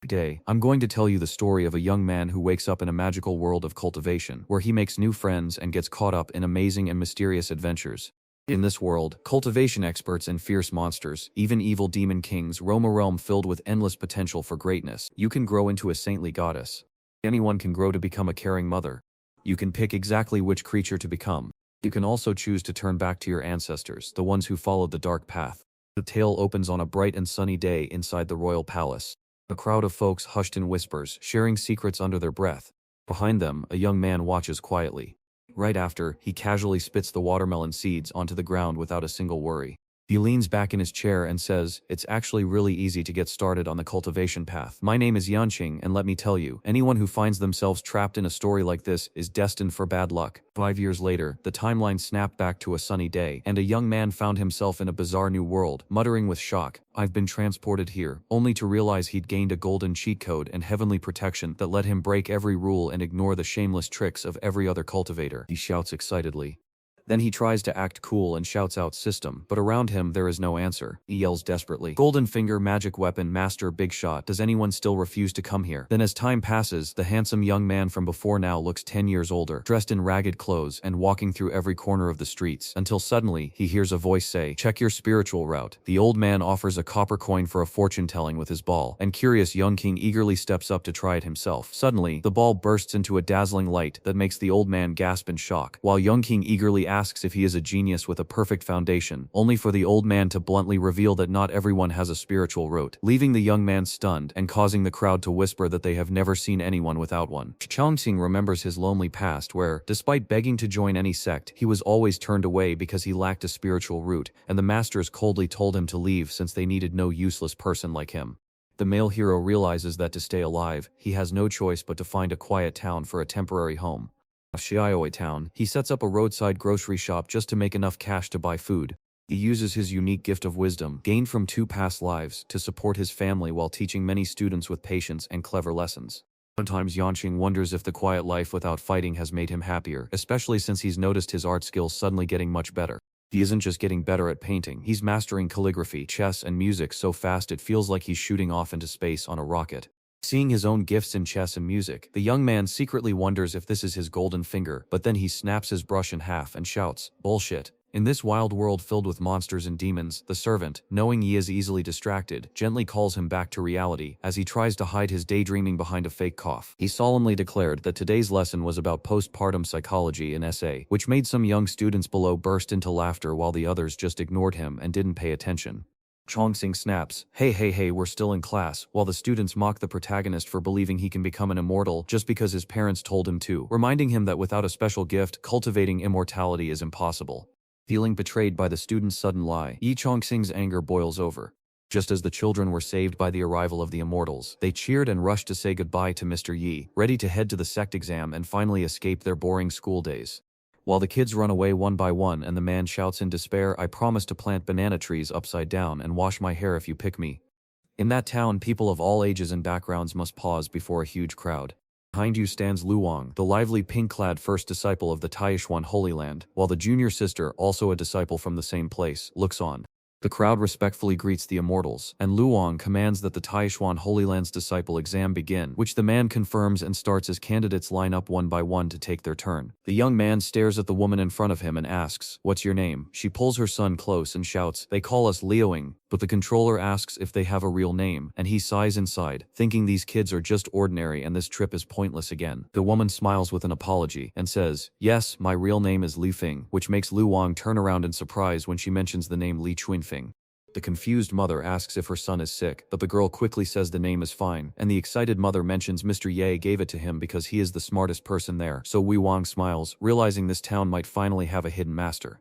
Today, I'm going to tell you the story of a young man who wakes up in a magical world of cultivation, where he makes new friends and gets caught up in amazing and mysterious adventures. In this world, cultivation experts and fierce monsters, even evil demon kings, roam a realm filled with endless potential for greatness. You can grow into a saintly goddess. Anyone can grow to become a caring mother. You can pick exactly which creature to become. You can also choose to turn back to your ancestors, the ones who followed the dark path. The tale opens on a bright and sunny day inside the royal palace. A crowd of folks hushed in whispers, sharing secrets under their breath. Behind them, a young man watches quietly. Right after, he casually spits the watermelon seeds onto the ground without a single worry. He leans back in his chair and says, "It's actually really easy to get started on the cultivation path. My name is Yanqing, and let me tell you, anyone who finds themselves trapped in a story like this is destined for bad luck." 5 years later, the timeline snapped back to a sunny day, and a young man found himself in a bizarre new world, muttering with shock, "I've been transported here," only to realize he'd gained a golden cheat code and heavenly protection that let him break every rule and ignore the shameless tricks of every other cultivator. He shouts excitedly. Then he tries to act cool and shouts out "System," but around him there is no answer. He yells desperately, "Golden finger, magic weapon, master, big shot, does anyone still refuse to come here?" Then as time passes, the handsome young man from before now looks 10 years older, dressed in ragged clothes and walking through every corner of the streets, until suddenly, he hears a voice say, "Check your spiritual route." The old man offers a copper coin for a fortune-telling with his ball, and curious young king eagerly steps up to try it himself. Suddenly, the ball bursts into a dazzling light that makes the old man gasp in shock, while young king eagerly asks if he is a genius with a perfect foundation, only for the old man to bluntly reveal that not everyone has a spiritual root, leaving the young man stunned and causing the crowd to whisper that they have never seen anyone without one. Changxing remembers his lonely past where, despite begging to join any sect, he was always turned away because he lacked a spiritual root, and the masters coldly told him to leave since they needed no useless person like him. The male hero realizes that to stay alive, he has no choice but to find a quiet town for a temporary home. Shiaoe town, he sets up a roadside grocery shop just to make enough cash to buy food. He uses his unique gift of wisdom, gained from 2 past lives, to support his family while teaching many students with patience and clever lessons. Sometimes Yanqing wonders if the quiet life without fighting has made him happier, especially since he's noticed his art skills suddenly getting much better. He isn't just getting better at painting, he's mastering calligraphy, chess, and music so fast it feels like he's shooting off into space on a rocket. Seeing his own gifts in chess and music, the young man secretly wonders if this is his golden finger, but then he snaps his brush in half and shouts, "Bullshit." In this wild world filled with monsters and demons, the servant, knowing he is easily distracted, gently calls him back to reality as he tries to hide his daydreaming behind a fake cough. He solemnly declared that today's lesson was about postpartum psychology and SA, which made some young students below burst into laughter while the others just ignored him and didn't pay attention. Chongqing snaps, hey, we're still in class," while the students mock the protagonist for believing he can become an immortal just because his parents told him to, reminding him that without a special gift, cultivating immortality is impossible. Feeling betrayed by the student's sudden lie, Yi Chongqing's anger boils over. Just as the children were saved by the arrival of the immortals, they cheered and rushed to say goodbye to Mr. Yi, ready to head to the sect exam and finally escape their boring school days. While the kids run away one by one and the man shouts in despair, "I promise to plant banana trees upside down and wash my hair if you pick me." In that town, people of all ages and backgrounds must pause before a huge crowd. Behind you stands Luang, the lively pink-clad first disciple of the Taishuan Holy Land, while the junior sister, also a disciple from the same place, looks on. The crowd respectfully greets the immortals, and Luang commands that the Taishuan Holy Land's disciple exam begin, which the man confirms and starts as candidates line up one by one to take their turn. The young man stares at the woman in front of him and asks, "What's your name?" She pulls her son close and shouts, "They call us Liuing," but the controller asks if they have a real name, and he sighs inside, thinking these kids are just ordinary and this trip is pointless again. The woman smiles with an apology and says, "Yes, my real name is Li Fing," which makes Luang turn around in surprise when she mentions the name Li Chuinfing. The confused mother asks if her son is sick, but the girl quickly says the name is fine, and the excited mother mentions Mr. Ye gave it to him because he is the smartest person there, so Wei Wang smiles, realizing this town might finally have a hidden master.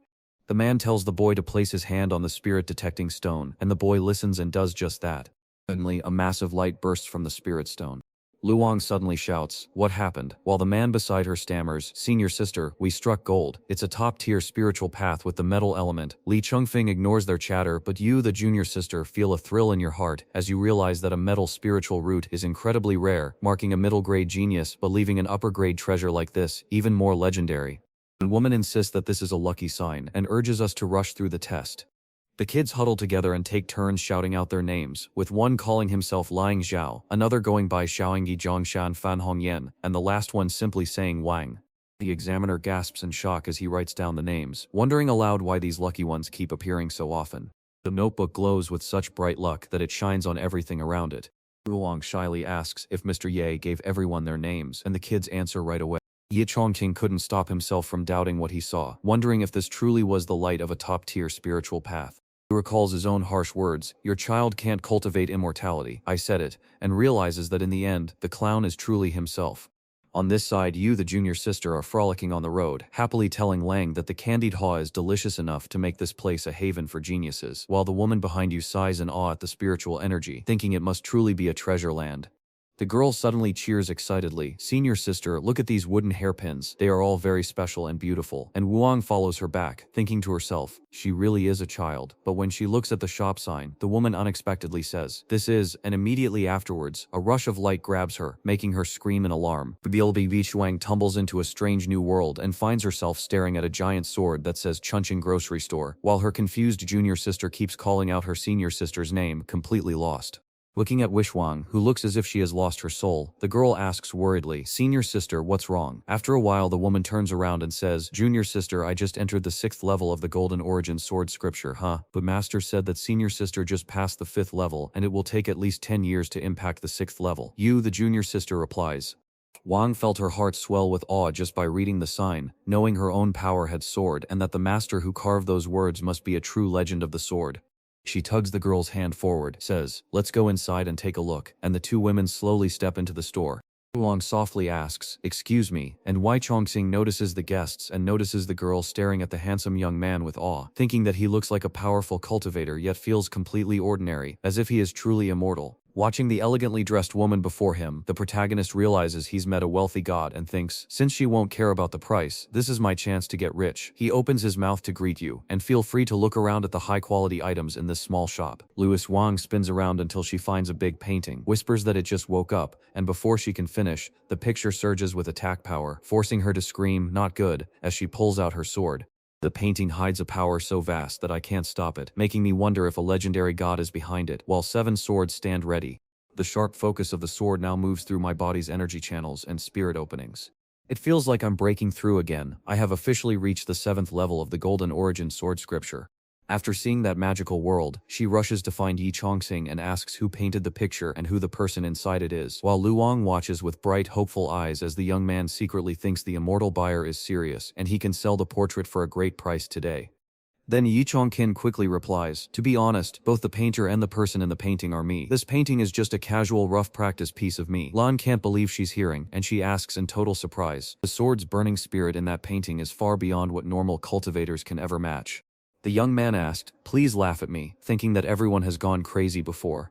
The man tells the boy to place his hand on the spirit-detecting stone, and the boy listens and does just that. Suddenly, a massive light bursts from the spirit stone. Luang suddenly shouts, "What happened?" while the man beside her stammers, "Senior sister, we struck gold. It's a top-tier spiritual path with the metal element." Li Chengfeng ignores their chatter, but you, the junior sister, feel a thrill in your heart as you realize that a metal spiritual root is incredibly rare, marking a middle-grade genius but leaving an upper-grade treasure like this even more legendary. The woman insists that this is a lucky sign and urges us to rush through the test. The kids huddle together and take turns shouting out their names, with one calling himself Liang Zhao, another going by Xiaoyingyi Zhongshan Fan Hongyan, and the last one simply saying Wang. The examiner gasps in shock as he writes down the names, wondering aloud why these lucky ones keep appearing so often. The notebook glows with such bright luck that it shines on everything around it. Luang shyly asks if Mr. Ye gave everyone their names, and the kids answer right away. Ye Chongqing couldn't stop himself from doubting what he saw, wondering if this truly was the light of a top-tier spiritual path. He recalls his own harsh words, "Your child can't cultivate immortality, I said it," and realizes that in the end, the clown is truly himself. On this side, you, the junior sister, are frolicking on the road, happily telling Lang that the candied haw is delicious enough to make this place a haven for geniuses, while the woman behind you sighs in awe at the spiritual energy, thinking it must truly be a treasure land. The girl suddenly cheers excitedly, "Senior sister, look at these wooden hairpins, they are all very special and beautiful," and Wuang follows her back, thinking to herself, she really is a child, but when she looks at the shop sign, the woman unexpectedly says, "This is," and immediately afterwards, a rush of light grabs her, making her scream in alarm. Bilbi Bichuang tumbles into a strange new world and finds herself staring at a giant sword that says Chunqing Grocery Store, while her confused junior sister keeps calling out her senior sister's name, completely lost. Looking at Wishwang, who looks as if she has lost her soul, the girl asks worriedly, "Senior sister, what's wrong?" After a while the woman turns around and says, "Junior sister, I just entered the 6th level of the Golden Origin Sword Scripture, huh? But Master said that senior sister just passed the 5th level and it will take at least 10 years to impact the 6th level." You, the junior sister, replies. Wang felt her heart swell with awe just by reading the sign, knowing her own power had soared and that the master who carved those words must be a true legend of the sword. She tugs the girl's hand forward, says, "Let's go inside and take a look," and the two women slowly step into the store. Oolong softly asks, "Excuse me," and Wei Chongxing notices the guests and notices the girl staring at the handsome young man with awe, thinking that he looks like a powerful cultivator yet feels completely ordinary, as if he is truly immortal. Watching the elegantly dressed woman before him, the protagonist realizes he's met a wealthy god and thinks, since she won't care about the price, this is my chance to get rich. He opens his mouth to greet you, and feel free to look around at the high-quality items in this small shop. Louis Wang spins around until she finds a big painting, whispers that it just woke up, and before she can finish, the picture surges with attack power, forcing her to scream, "Not good," as she pulls out her sword. The painting hides a power so vast that I can't stop it, making me wonder if a legendary god is behind it, while 7 swords stand ready. The sharp focus of the sword now moves through my body's energy channels and spirit openings. It feels like I'm breaking through again. I have officially reached the 7th level of the Golden Origin Sword Scripture. After seeing that magical world, she rushes to find Yi Chongxing and asks who painted the picture and who the person inside it is, while Luong watches with bright, hopeful eyes as the young man secretly thinks the immortal buyer is serious and he can sell the portrait for a great price today. Then Yi Chongqin quickly replies, "To be honest, both the painter and the person in the painting are me. This painting is just a casual rough practice piece of me." Lan can't believe she's hearing, and she asks in total surprise, "The sword's burning spirit in that painting is far beyond what normal cultivators can ever match." The young man asked, "Please laugh at me," thinking that everyone has gone crazy before.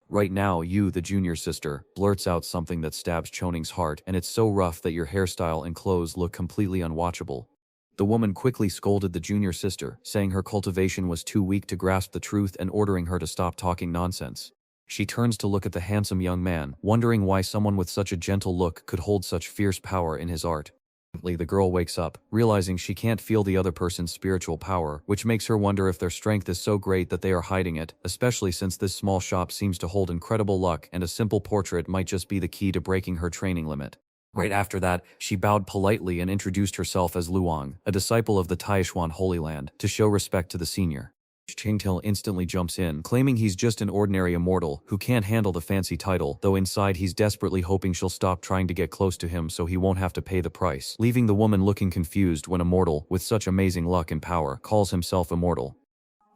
Right now, you, the junior sister, blurts out something that stabs Choning's heart, and it's so rough that your hairstyle and clothes look completely unwatchable. The woman quickly scolded the junior sister, saying her cultivation was too weak to grasp the truth and ordering her to stop talking nonsense. She turns to look at the handsome young man, wondering why someone with such a gentle look could hold such fierce power in his art. The girl wakes up, realizing she can't feel the other person's spiritual power, which makes her wonder if their strength is so great that they are hiding it, especially since this small shop seems to hold incredible luck and a simple portrait might just be the key to breaking her training limit. Right after that, she bowed politely and introduced herself as Luang, a disciple of the Taishuan Holy Land, to show respect to the senior. Qingtil instantly jumps in, claiming he's just an ordinary immortal who can't handle the fancy title, though inside he's desperately hoping she'll stop trying to get close to him so he won't have to pay the price, leaving the woman looking confused when a mortal, with such amazing luck and power, calls himself immortal.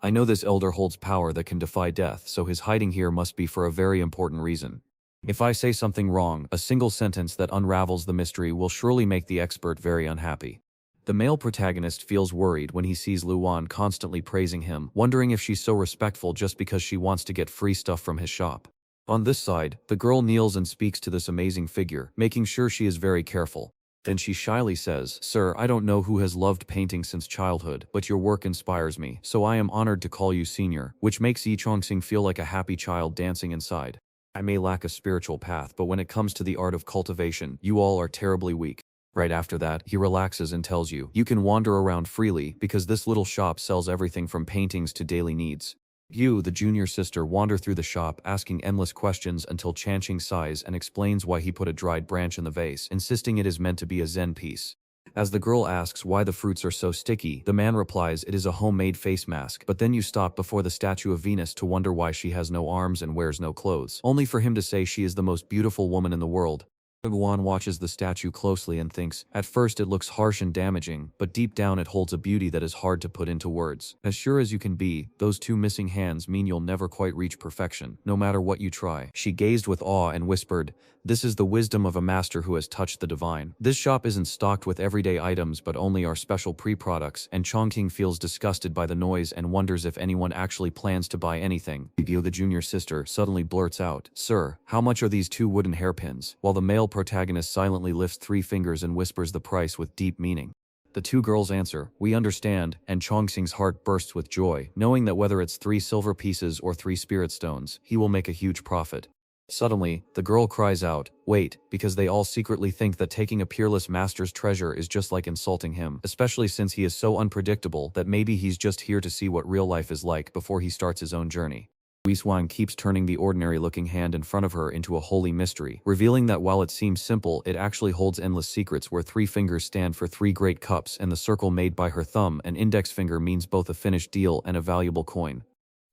I know this elder holds power that can defy death, so his hiding here must be for a very important reason. If I say something wrong, a single sentence that unravels the mystery will surely make the expert very unhappy. The male protagonist feels worried when he sees Luan constantly praising him, wondering if she's so respectful just because she wants to get free stuff from his shop. On this side, the girl kneels and speaks to this amazing figure, making sure she is very careful. Then she shyly says, "Sir, I don't know who has loved painting since childhood, but your work inspires me, so I am honored to call you senior," which makes Yi Chongxing feel like a happy child dancing inside. "I may lack a spiritual path, but when it comes to the art of cultivation, you all are terribly weak. Right after that, he relaxes and tells you, you can wander around freely because this little shop sells everything from paintings to daily needs. You, the junior sister, wander through the shop asking endless questions until Chanqing sighs and explains why he put a dried branch in the vase, insisting it is meant to be a Zen piece. As the girl asks why the fruits are so sticky, the man replies it is a homemade face mask, but then you stop before the statue of Venus to wonder why she has no arms and wears no clothes, only for him to say she is the most beautiful woman in the world. Guan watches the statue closely and thinks, at first it looks harsh and damaging, but deep down it holds a beauty that is hard to put into words. As sure as you can be, those two missing hands mean you'll never quite reach perfection, no matter what you try. She gazed with awe and whispered, this is the wisdom of a master who has touched the divine. This shop isn't stocked with everyday items but only our special pre-products, and Chongqing feels disgusted by the noise and wonders if anyone actually plans to buy anything. Gyo, the junior sister, suddenly blurts out, sir, how much are these 2 wooden hairpins? While the male protagonist silently lifts 3 fingers and whispers the price with deep meaning. The 2 girls answer, we understand, and Chongqing's heart bursts with joy, knowing that whether it's 3 silver pieces or 3 spirit stones, he will make a huge profit. Suddenly, the girl cries out, wait, because they all secretly think that taking a peerless master's treasure is just like insulting him, especially since he is so unpredictable that maybe he's just here to see what real life is like before he starts his own journey. Wiswan keeps turning the ordinary-looking hand in front of her into a holy mystery, revealing that while it seems simple, it actually holds endless secrets where 3 fingers stand for 3 great cups and the circle made by her thumb and index finger means both a finished deal and a valuable coin.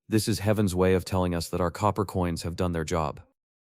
This is heaven's way of telling us that our copper coins have done their job.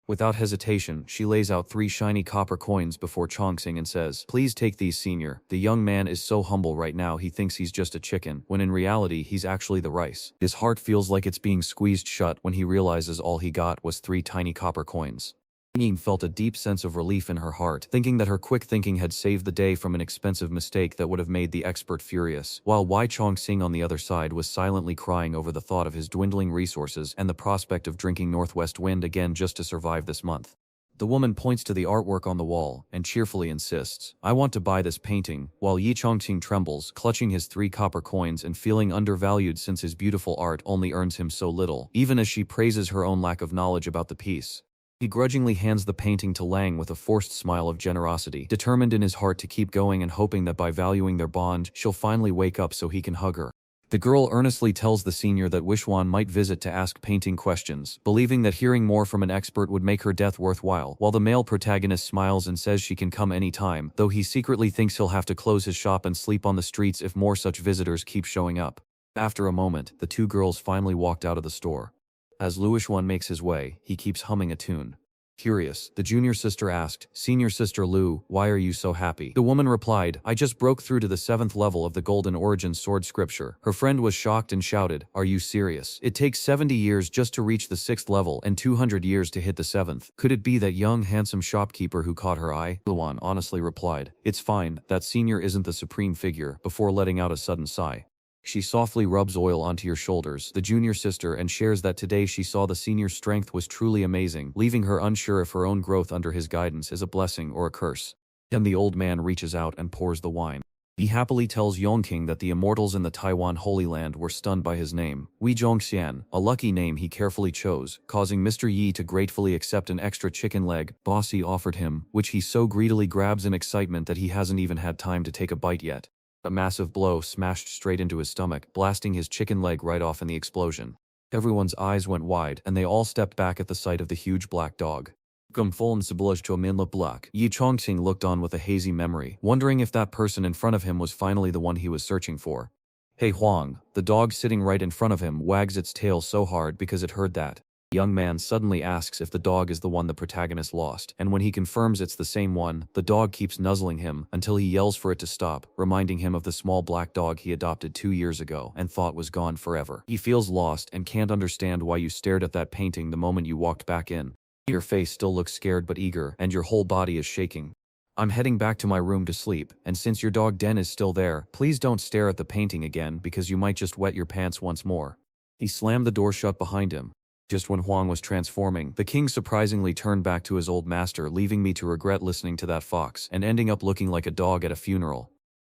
Without hesitation, she lays out 3 shiny copper coins before Chongqing and says, please take these, senior. The young man is so humble right now he thinks he's just a chicken, when in reality he's actually the rice. His heart feels like it's being squeezed shut when he realizes all he got was 3 tiny copper coins. Ying felt a deep sense of relief in her heart, thinking that her quick thinking had saved the day from an expensive mistake that would have made the expert furious, while Wei Chongxing on the other side was silently crying over the thought of his dwindling resources and the prospect of drinking Northwest Wind again just to survive this month. The woman points to the artwork on the wall and cheerfully insists, I want to buy this painting, while Yi Chongqing trembles, clutching his 3 copper coins and feeling undervalued since his beautiful art only earns him so little, even as she praises her own lack of knowledge about the piece. He grudgingly hands the painting to Lang with a forced smile of generosity, determined in his heart to keep going and hoping that by valuing their bond, she'll finally wake up so he can hug her. The girl earnestly tells the senior that Wishwan might visit to ask painting questions, believing that hearing more from an expert would make her death worthwhile, while the male protagonist smiles and says she can come any time, though he secretly thinks he'll have to close his shop and sleep on the streets if more such visitors keep showing up. After a moment, the 2 girls finally walked out of the store. As Luishwan makes his way, he keeps humming a tune. Curious, the junior sister asked, Senior Sister Lu, why are you so happy? The woman replied, I just broke through to the 7th level of the Golden Origin Sword Scripture. Her friend was shocked and shouted, are you serious? It takes 70 years just to reach the 6th level and 200 years to hit the 7th. Could it be that young handsome shopkeeper who caught her eye? Luan honestly replied, it's fine, that senior isn't the supreme figure, before letting out a sudden sigh. She softly rubs oil onto your shoulders, the junior sister, and shares that today she saw the senior's strength was truly amazing, leaving her unsure if her own growth under his guidance is a blessing or a curse. Then the old man reaches out and pours the wine. He happily tells Yongqing that the immortals in the Taiwan Holy Land were stunned by his name, Wei Zhongxian, a lucky name he carefully chose, causing Mr. Yi to gratefully accept an extra chicken leg Bossy offered him, which he so greedily grabs in excitement that he hasn't even had time to take a bite yet. A massive blow smashed straight into his stomach, blasting his chicken leg right off in the explosion. Everyone's eyes went wide, and they all stepped back at the sight of the huge black dog. Gumfoln Siblaj to Minla Black. Yi Chongqing looked on with a hazy memory, wondering if that person in front of him was finally the one he was searching for. Hey Huang, the dog sitting right in front of him wags its tail so hard because it heard that. The young man suddenly asks if the dog is the one the protagonist lost, and when he confirms it's the same one, the dog keeps nuzzling him until he yells for it to stop, reminding him of the small black dog he adopted 2 years ago and thought was gone forever. He feels lost and can't understand why you stared at that painting the moment you walked back in. Your face still looks scared but eager, and your whole body is shaking. I'm heading back to my room to sleep, and since your dog Den is still there, please don't stare at the painting again because you might just wet your pants once more. He slammed the door shut behind him. Just when Huang was transforming, the king surprisingly turned back to his old master, leaving me to regret listening to that fox and ending up looking like a dog at a funeral.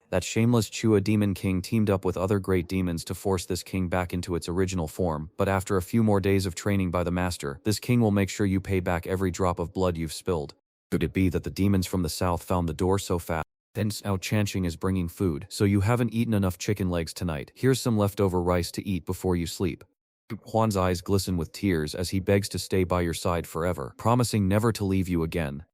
That shameless Chua demon king teamed up with other great demons to force this king back into its original form, but after a few more days of training by the master, this king will make sure you pay back every drop of blood you've spilled. Could it be that the demons from the south found the door so fast Then Cao Chanqing is bringing food, so you haven't eaten enough chicken legs tonight. Here's some leftover rice to eat before you sleep. Huan's eyes glisten with tears as he begs to stay by your side forever, promising never to leave you again.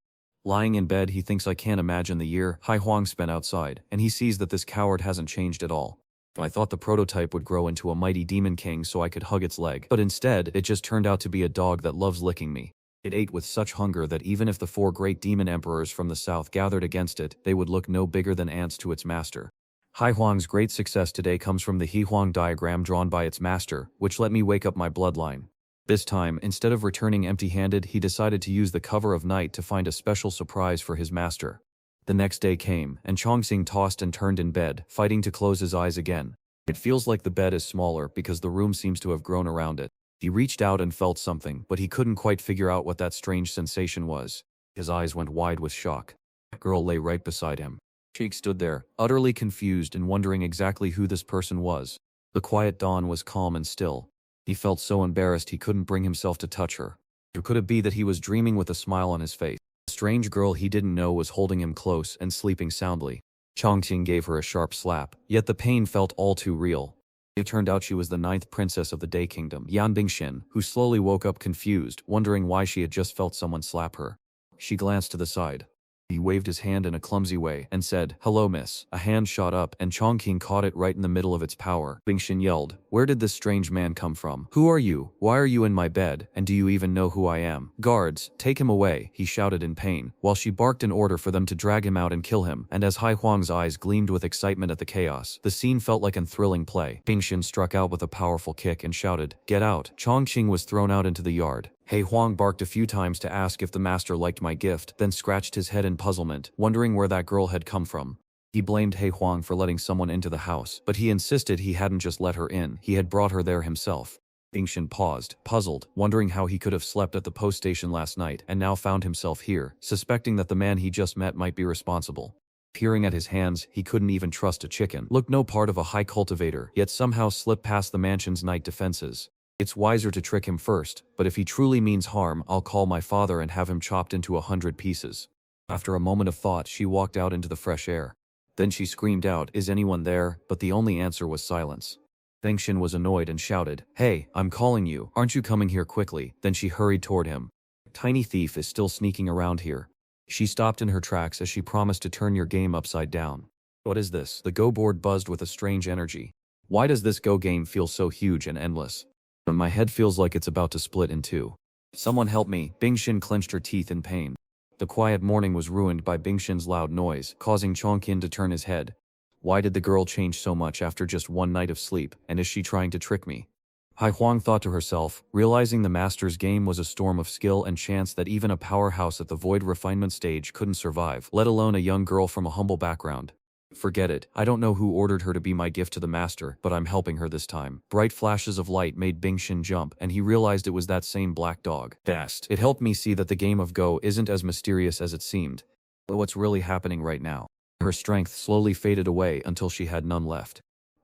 Lying in bed, he thinks I can't imagine the year Hai Huang spent outside, and he sees that this coward hasn't changed at all. I thought the prototype would grow into a mighty demon king so I could hug its leg, but instead, it just turned out to be a dog that loves licking me. It ate with such hunger that even if the 4 great demon emperors from the south gathered against it, they would look no bigger than ants to its master. Hai Huang's great success today comes from the He Huang diagram drawn by its master, which let me wake up my bloodline. This time, instead of returning empty-handed, he decided to use the cover of night to find a special surprise for his master. The next day came, and Chongqing tossed and turned in bed, fighting to close his eyes again. It feels like the bed is smaller because the room seems to have grown around it. He reached out and felt something, but he couldn't quite figure out what that strange sensation was. His eyes went wide with shock. A girl lay right beside him. She stood there, utterly confused and wondering exactly who this person was. The quiet dawn was calm and still. He felt so embarrassed he couldn't bring himself to touch her. Or could it be that he was dreaming with a smile on his face? The strange girl he didn't know was holding him close and sleeping soundly. Chongqing gave her a sharp slap, yet the pain felt all too real. It turned out she was the 9th princess of the Day Kingdom, Yan Bingxin, who slowly woke up confused, wondering why she had just felt someone slap her. She glanced to the side. He waved his hand in a clumsy way and said, "Hello, miss." A hand shot up and Chongqing caught it right in the middle of its power. Bingxin yelled, "Where did this strange man come from? Who are you? Why are you in my bed? And do you even know who I am? Guards, take him away," he shouted in pain, while she barked an order for them to drag him out and kill him, and as Hai Huang's eyes gleamed with excitement at the chaos, the scene felt like a thrilling play. Bingxin struck out with a powerful kick and shouted, "Get out." Chongqing was thrown out into the yard. Hai Huang barked a few times to ask if the master liked my gift, then scratched his head in puzzlement, wondering where that girl had come from. He blamed Hai Huang for letting someone into the house, but he insisted he hadn't just let her in, he had brought her there himself. Bingxin paused, puzzled, wondering how he could have slept at the post station last night and now found himself here, suspecting that the man he just met might be responsible. Peering at his hands, he couldn't even trust a chicken. Looked no part of a high cultivator, yet somehow slipped past the mansion's night defenses. It's wiser to trick him first, but if he truly means harm, I'll call my father and have him chopped into 100 pieces. After a moment of thought, she walked out into the fresh air. Then she screamed out, "Is anyone there?" But the only answer was silence. Bingxin was annoyed and shouted, "Hey, I'm calling you. Aren't you coming here quickly?" Then she hurried toward him. "Tiny thief is still sneaking around here." She stopped in her tracks as she promised to turn your game upside down. "What is this?" The Go board buzzed with a strange energy. "Why does this Go game feel so huge and endless? My head feels like it's about to split in two. Someone help me." Bingxin clenched her teeth in pain. The quiet morning was ruined by Bingxin's loud noise, causing Chongqing to turn his head. Why did the girl change so much after just one night of sleep, and is she trying to trick me? Hai Huang thought to herself, realizing the master's game was a storm of skill and chance that even a powerhouse at the void refinement stage couldn't survive, let alone a young girl from a humble background. Forget it, I don't know who ordered her to be my gift to the master, but I'm helping her this time. Bright flashes of light made Bingxin jump, and he realized it was that same black dog. Fast. It helped me see that the game of Go isn't as mysterious as it seemed. But what's really happening right now? Her strength slowly faded away until she had none left.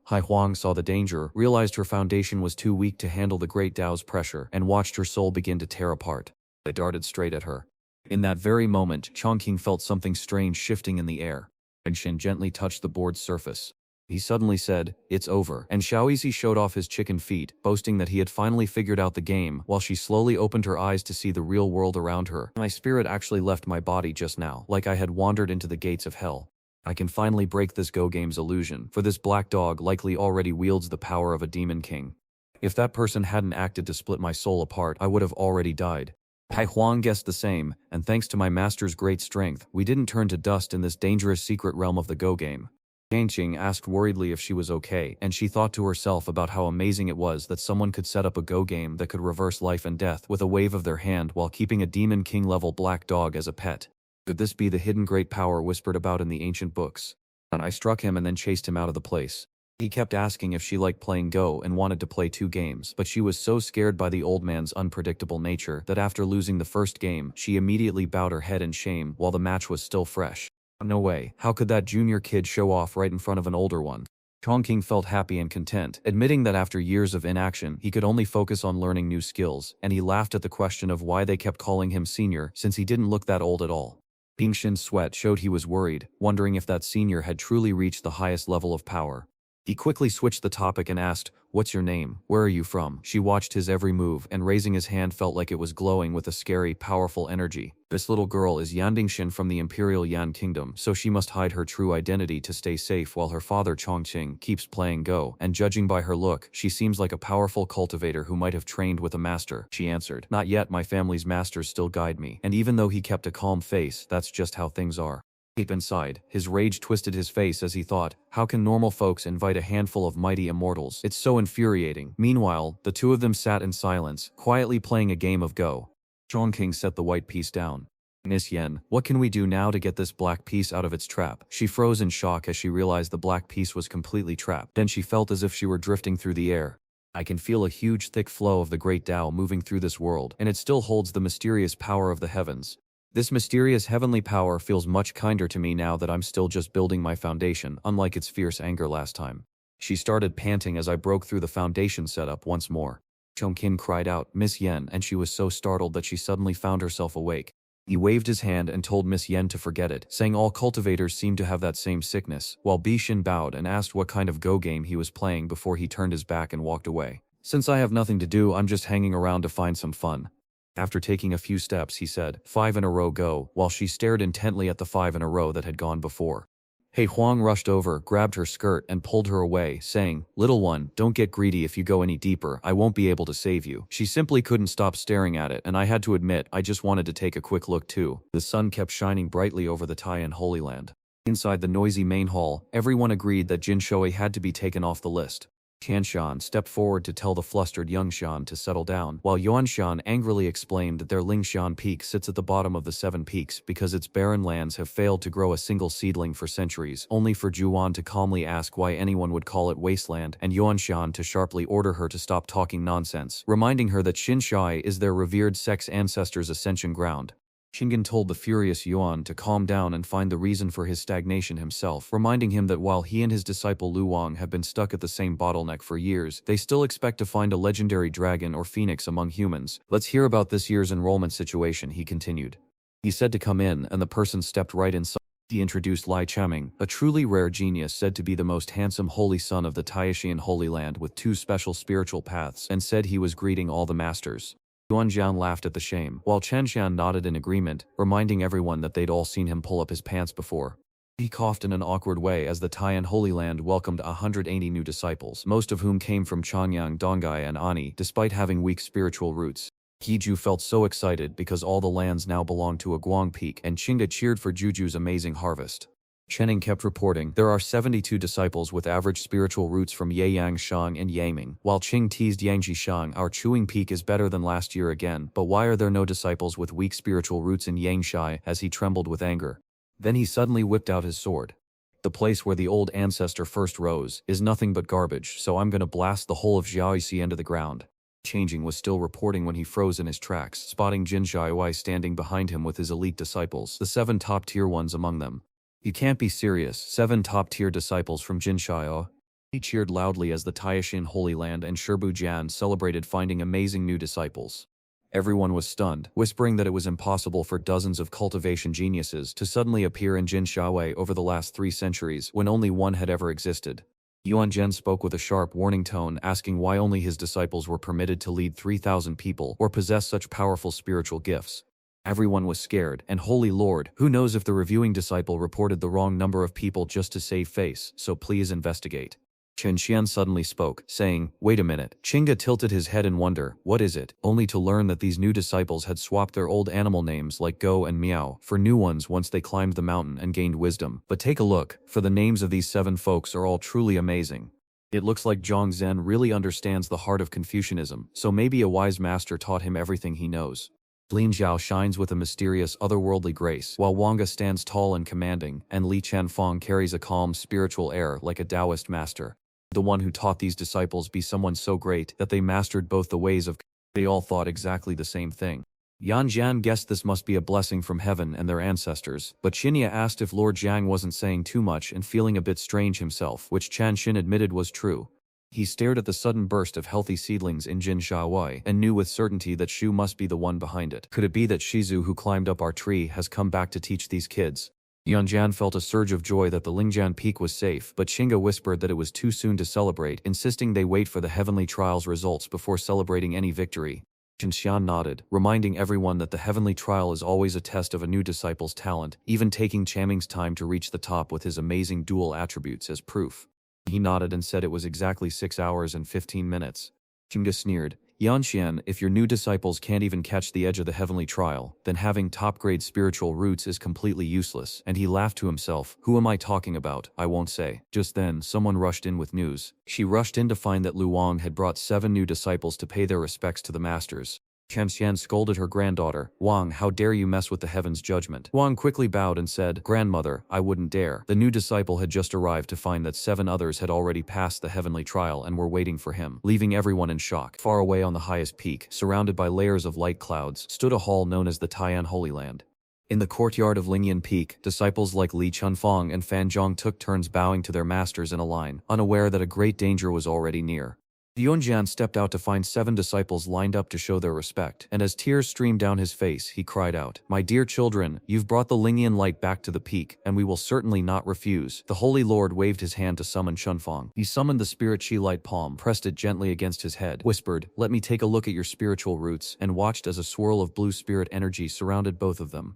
Hai Huang saw the danger, realized her foundation was too weak to handle the great Tao's pressure, and watched her soul begin to tear apart. They darted straight at her. In that very moment, Chongqing felt something strange shifting in the air. Bingxin gently touched the board's surface. He suddenly said, "It's over," and Xiaoizi showed off his chicken feet, boasting that he had finally figured out the game, while she slowly opened her eyes to see the real world around her. My spirit actually left my body just now, like I had wandered into the gates of hell. I can finally break this Go game's illusion, for this black dog likely already wields the power of a demon king. If that person hadn't acted to split my soul apart, I would have already died. Hai Huang guessed the same, and thanks to my master's great strength, we didn't turn to dust in this dangerous secret realm of the Go game. Changqing asked worriedly if she was okay, and she thought to herself about how amazing it was that someone could set up a Go game that could reverse life and death with a wave of their hand while keeping a demon king-level black dog as a pet. Could this be the hidden great power whispered about in the ancient books? And I struck him and then chased him out of the place. He kept asking if she liked playing Go and wanted to play 2 games, but she was so scared by the old man's unpredictable nature that after losing the first game, she immediately bowed her head in shame while the match was still fresh. No way, how could that junior kid show off right in front of an older one? Chongqing felt happy and content, admitting that after years of inaction, he could only focus on learning new skills, and he laughed at the question of why they kept calling him senior since he didn't look that old at all. Ping Xin's sweat showed he was worried, wondering if that senior had truly reached the highest level of power. He quickly switched the topic and asked, "What's your name? Where are you from?" She watched his every move, and raising his hand felt like it was glowing with a scary, powerful energy. This little girl is Yandingxin from the Imperial Yan Kingdom, so she must hide her true identity to stay safe while her father Chongqing keeps playing Go, and judging by her look, she seems like a powerful cultivator who might have trained with a master. She answered, "Not yet, my family's masters still guide me." And even though he kept a calm face, that's just how things are. Deep inside, his rage twisted his face as he thought, how can normal folks invite a handful of mighty immortals? It's so infuriating. Meanwhile, the two of them sat in silence, quietly playing a game of Go. Chongqing set the white piece down. "Miss Yen, what can we do now to get this black piece out of its trap?" She froze in shock as she realized the black piece was completely trapped. Then she felt as if she were drifting through the air. "I can feel a huge thick flow of the great Tao moving through this world, and it still holds the mysterious power of the heavens. This mysterious heavenly power feels much kinder to me now that I'm still just building my foundation, unlike its fierce anger last time." She started panting as I broke through the foundation setup once more. Chongqing cried out, "Miss Yen," and she was so startled that she suddenly found herself awake. He waved his hand and told Miss Yen to forget it, saying all cultivators seemed to have that same sickness, while Bishin bowed and asked what kind of Go game he was playing before he turned his back and walked away. "Since I have nothing to do, I'm just hanging around to find some fun." After taking a few steps, he said, "5 in a row, go," while she stared intently at the 5 in a row that had gone before. He Huang rushed over, grabbed her skirt, and pulled her away, saying, "Little one, don't get greedy. If you go any deeper, I won't be able to save you." She simply couldn't stop staring at it, and I had to admit, I just wanted to take a quick look too. The sun kept shining brightly over the Taiyan Holy Land. Inside the noisy main hall, everyone agreed that Jin Shui had to be taken off the list. Tianshan stepped forward to tell the flustered Youngshan to settle down, while Yuanshan angrily explained that their Lingshan Peak sits at the bottom of the 7 peaks because its barren lands have failed to grow a single seedling for centuries, only for Juan to calmly ask why anyone would call it wasteland, and Yuanshan to sharply order her to stop talking nonsense, reminding her that Xinshai is their revered sect's ancestors' ascension ground. Shingan told the furious Yuan to calm down and find the reason for his stagnation himself, reminding him that while he and his disciple Lu Wang have been stuck at the same bottleneck for years, they still expect to find a legendary dragon or phoenix among humans. "Let's hear about this year's enrollment situation," he continued. He said to come in, and the person stepped right inside. He introduced Lai Chaming, a truly rare genius said to be the most handsome holy son of the Taishian Holy Land with 2 special spiritual paths, and said he was greeting all the masters. Yuanjian laughed at the shame, while Chanshan nodded in agreement, reminding everyone that they'd all seen him pull up his pants before. He coughed in an awkward way as the Taiyan Holy Land welcomed 180 new disciples, most of whom came from Changyang, Dongai, and Ani, despite having weak spiritual roots. Hiju felt so excited because all the lands now belonged to a Guang Peak, and Chinga cheered for Juju's amazing harvest. Chening kept reporting, "There are 72 disciples with average spiritual roots from Yeyang Shang and Yaming," while Qing teased Yangji Shang, "Our Chewing Peak is better than last year again, but why are there no disciples with weak spiritual roots in Yangshai?" as he trembled with anger. Then he suddenly whipped out his sword. "The place where the old ancestor first rose is nothing but garbage, so I'm gonna blast the whole of Xiaoxi into the ground." Changing was still reporting when he froze in his tracks, spotting Jin Xiaowai standing behind him with his elite disciples, the 7 top-tier ones among them. "You can't be serious, 7 top-tier disciples from Jinshio." He cheered loudly as the Taishin Holy Land and Sherbu Jian celebrated finding amazing new disciples. Everyone was stunned, whispering that it was impossible for dozens of cultivation geniuses to suddenly appear in Jinshaowei over the last 3 centuries when only one had ever existed. Yuan Zhen spoke with a sharp warning tone, asking why only his disciples were permitted to lead 3,000 people or possess such powerful spiritual gifts. Everyone was scared, and holy lord, who knows if the reviewing disciple reported the wrong number of people just to save face, so please investigate. Chen Xian suddenly spoke, saying, "Wait a minute." Chinga tilted his head in wonder, "What is it?" only to learn that these new disciples had swapped their old animal names like Go and Meow for new ones once they climbed the mountain and gained wisdom. But take a look, for the names of these 7 folks are all truly amazing. It looks like Zhang Zhen really understands the heart of Confucianism, so maybe a wise master taught him everything he knows. Lin Zhao shines with a mysterious otherworldly grace, while Wanga stands tall and commanding, and Li Chanfeng carries a calm spiritual air like a Taoist master. The one who taught these disciples be someone so great that they mastered both the ways of. They all thought exactly the same thing. Yan Jian guessed this must be a blessing from heaven and their ancestors, but Xinya asked if Lord Jiang wasn't saying too much and feeling a bit strange himself, which Chan Xin admitted was true. He stared at the sudden burst of healthy seedlings in Jin Shaowei and knew with certainty that Shu must be the one behind it. Could it be that Shizu who climbed up our tree has come back to teach these kids? Yanjian felt a surge of joy that the Lingjian peak was safe, but Qinga whispered that it was too soon to celebrate, insisting they wait for the heavenly trial's results before celebrating any victory. Xian nodded, reminding everyone that the heavenly trial is always a test of a new disciple's talent, even taking Chaming's time to reach the top with his amazing dual attributes as proof. He nodded and said it was exactly 6 hours and 15 minutes. Qinga sneered, Yanxian, if your new disciples can't even catch the edge of the heavenly trial, then having top-grade spiritual roots is completely useless, and he laughed to himself, who am I talking about, I won't say. Just then, someone rushed in with news. She rushed in to find that Lu Wang had brought 7 new disciples to pay their respects to the masters. Xian scolded her granddaughter, Wang, how dare you mess with the heaven's judgment? Wang quickly bowed and said, Grandmother, I wouldn't dare. The new disciple had just arrived to find that 7 others had already passed the heavenly trial and were waiting for him, leaving everyone in shock. Far away on the highest peak, surrounded by layers of light clouds, stood a hall known as the Taiyan Holy Land. In the courtyard of Lingyan Peak, disciples like Li Chunfang and Fan Zhong took turns bowing to their masters in a line, unaware that a great danger was already near. Yuanjian stepped out to find 7 disciples lined up to show their respect, and as tears streamed down his face, he cried out, My dear children, you've brought the Lingyan light back to the peak, and we will certainly not refuse. The Holy Lord waved his hand to summon Chunfang. He summoned the spirit Qi light palm, pressed it gently against his head, whispered, Let me take a look at your spiritual roots, and watched as a swirl of blue spirit energy surrounded both of them.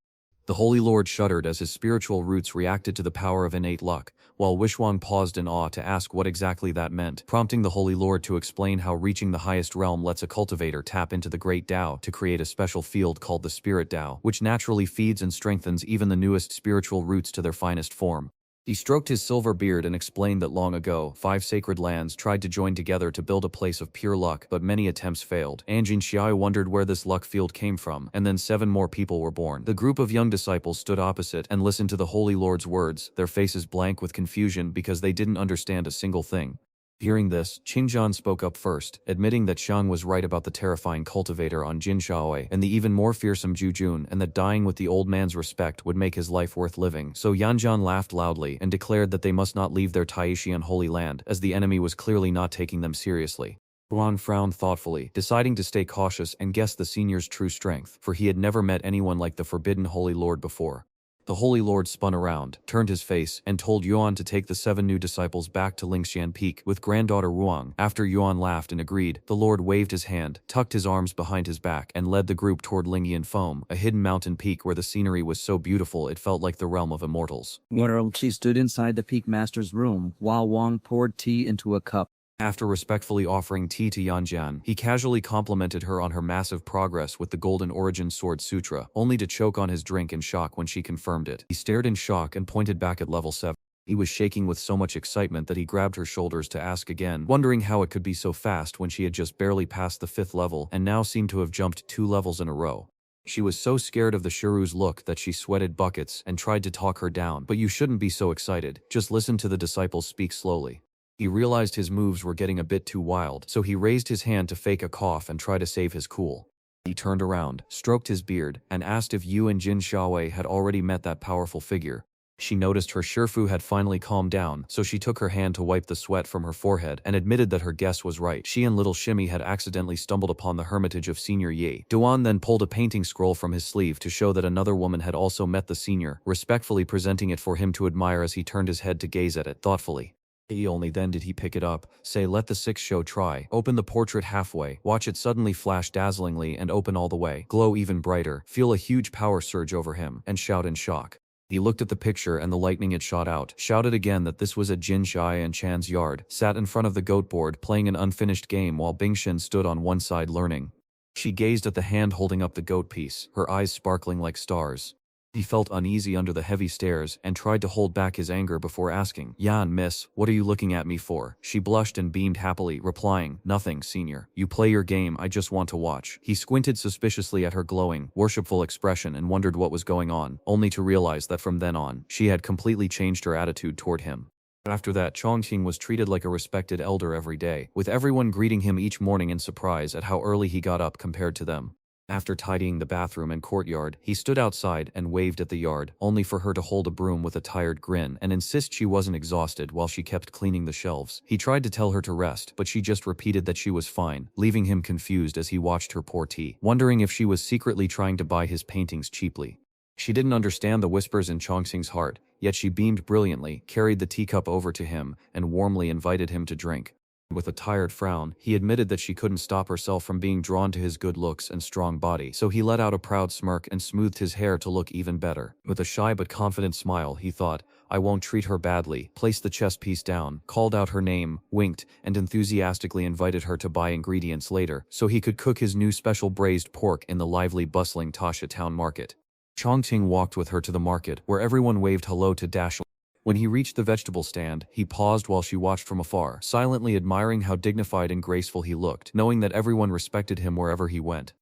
The Holy Lord shuddered as his spiritual roots reacted to the power of innate luck, while Wishwang paused in awe to ask what exactly that meant, prompting the Holy Lord to explain how reaching the highest realm lets a cultivator tap into the great Tao to create a special field called the Spirit Tao, which naturally feeds and strengthens even the newest spiritual roots to their finest form. He stroked his silver beard and explained that long ago, 5 sacred lands tried to join together to build a place of pure luck, but many attempts failed. Anjin Xiao wondered where this luck field came from, and then 7 more people were born. The group of young disciples stood opposite and listened to the Holy Lord's words, their faces blank with confusion because they didn't understand a single thing. Hearing this, Qingjian spoke up first, admitting that Xiang was right about the terrifying cultivator on Jin Shaowei and the even more fearsome Zhu Jun, and that dying with the old man's respect would make his life worth living. So Yanjian laughed loudly and declared that they must not leave their Taishian holy land, as the enemy was clearly not taking them seriously. Huan frowned thoughtfully, deciding to stay cautious and guess the senior's true strength, for he had never met anyone like the forbidden Holy Lord before. The Holy Lord spun around, turned his face, and told Yuan to take the 7 new disciples back to Lingxian Peak with granddaughter Ruang. After Yuan laughed and agreed, the Lord waved his hand, tucked his arms behind his back, and led the group toward Lingyan Foam, a hidden mountain peak where the scenery was so beautiful it felt like the realm of immortals. Murim Wuxia stood inside the Peak Master's room while Wang poured tea into a cup. After respectfully offering tea to Yanjian, he casually complimented her on her massive progress with the Golden Origin Sword Sutra, only to choke on his drink in shock when she confirmed it. He stared in shock and pointed back at level 7. He was shaking with so much excitement that he grabbed her shoulders to ask again, wondering how it could be so fast when she had just barely passed the 5th level and now seemed to have jumped 2 levels in a row. She was so scared of the Shuru's look that she sweated buckets and tried to talk her down. But you shouldn't be so excited, just listen to the disciples speak slowly. He realized his moves were getting a bit too wild, so he raised his hand to fake a cough and try to save his cool. He turned around, stroked his beard, and asked if Yu and Jin Shaowei had already met that powerful figure. She noticed her Shifu had finally calmed down, so she took her hand to wipe the sweat from her forehead and admitted that her guess was right. She and little Shimmy had accidentally stumbled upon the hermitage of Senior Yi. Duan then pulled a painting scroll from his sleeve to show that another woman had also met the senior, respectfully presenting it for him to admire as he turned his head to gaze at it thoughtfully. Only then did he pick it up, say let the 6th show try, open the portrait halfway, watch it suddenly flash dazzlingly and open all the way, glow even brighter, feel a huge power surge over him, and shout in shock. He looked at the picture and the lightning it shot out, shouted again that this was at Jin Shai and Chan's yard, sat in front of the goat board playing an unfinished game while Bingshin stood on one side learning. She gazed at the hand holding up the goat piece, her eyes sparkling like stars. He felt uneasy under the heavy stares and tried to hold back his anger before asking, Yan, miss, what are you looking at me for? She blushed and beamed happily, replying, Nothing, senior. You play your game, I just want to watch. He squinted suspiciously at her glowing, worshipful expression and wondered what was going on, only to realize that from then on, she had completely changed her attitude toward him. After that, Chongqing was treated like a respected elder every day, with everyone greeting him each morning in surprise at how early he got up compared to them. After tidying the bathroom and courtyard, he stood outside and waved at the yard, only for her to hold a broom with a tired grin and insist she wasn't exhausted while she kept cleaning the shelves. He tried to tell her to rest, but she just repeated that she was fine, leaving him confused as he watched her pour tea, wondering if she was secretly trying to buy his paintings cheaply. She didn't understand the whispers in Chongqing's heart, yet she beamed brilliantly, carried the teacup over to him, and warmly invited him to drink. With a tired frown, he admitted that she couldn't stop herself from being drawn to his good looks and strong body, so he let out a proud smirk and smoothed his hair to look even better. With a shy but confident smile, he thought, I won't treat her badly, placed the chess piece down, called out her name, winked, and enthusiastically invited her to buy ingredients later, so he could cook his new special braised pork in the lively, bustling Tasha town market. Chongqing walked with her to the market, where everyone waved hello to Dash. When he reached the vegetable stand, he paused while she watched from afar, silently admiring how dignified and graceful he looked, knowing that everyone respected him wherever he went.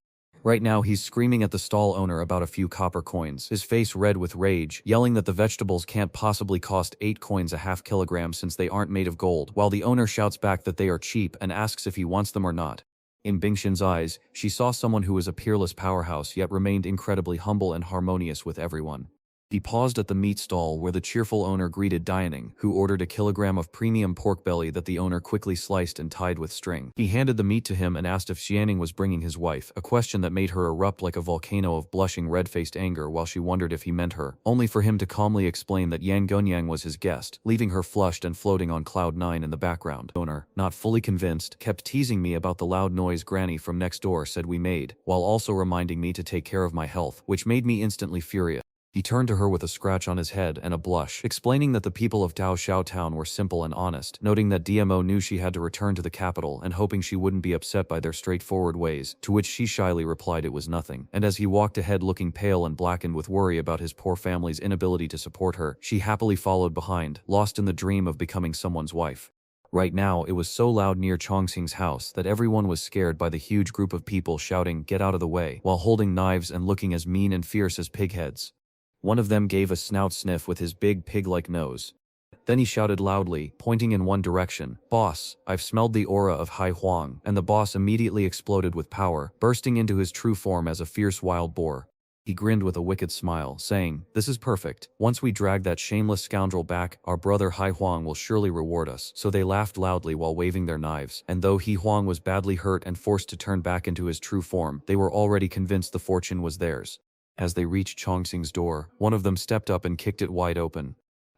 Right now he's screaming at the stall owner about a few copper coins, his face red with rage, yelling that the vegetables can't possibly cost 8 coins a half kilogram since they aren't made of gold, while the owner shouts back that they are cheap and asks if he wants them or not. In Bingxin's eyes, she saw someone who was a peerless powerhouse yet remained incredibly humble and harmonious with everyone. He paused at the meat stall where the cheerful owner greeted Deepening, who ordered a kilogram of premium pork belly that the owner quickly sliced and tied with string. He handed the meat to him and asked if Xianing was bringing his wife, a question that made her erupt like a volcano of blushing red-faced anger while she wondered if he meant her, only for him to calmly explain that Yang Gonyang was his guest, leaving her flushed and floating on cloud 9 in the background. Owner, not fully convinced, kept teasing me about the loud noise Granny from next door said we made, while also reminding me to take care of my health, which made me instantly furious. He turned to her with a scratch on his head and a blush, explaining that the people of Dao Xiao Town were simple and honest, noting that DMO knew she had to return to the capital and hoping she wouldn't be upset by their straightforward ways, to which she shyly replied it was nothing. And as he walked ahead looking pale and blackened with worry about his poor family's inability to support her, she happily followed behind, lost in the dream of becoming someone's wife. Right now, it was so loud near Chongqing's house that everyone was scared by the huge group of people shouting, "Get out of the way," while holding knives and looking as mean and fierce as pigheads. One of them gave a snout sniff with his big pig-like nose. Then he shouted loudly, pointing in one direction, "Boss, I've smelled the aura of Hai Huang," and the boss immediately exploded with power, bursting into his true form as a fierce wild boar. He grinned with a wicked smile, saying, "This is perfect. Once we drag that shameless scoundrel back, our brother Hai Huang will surely reward us." So they laughed loudly while waving their knives, and though Hai Huang was badly hurt and forced to turn back into his true form, they were already convinced the fortune was theirs. As they reached Chongqing's door, one of them stepped up and kicked it wide open.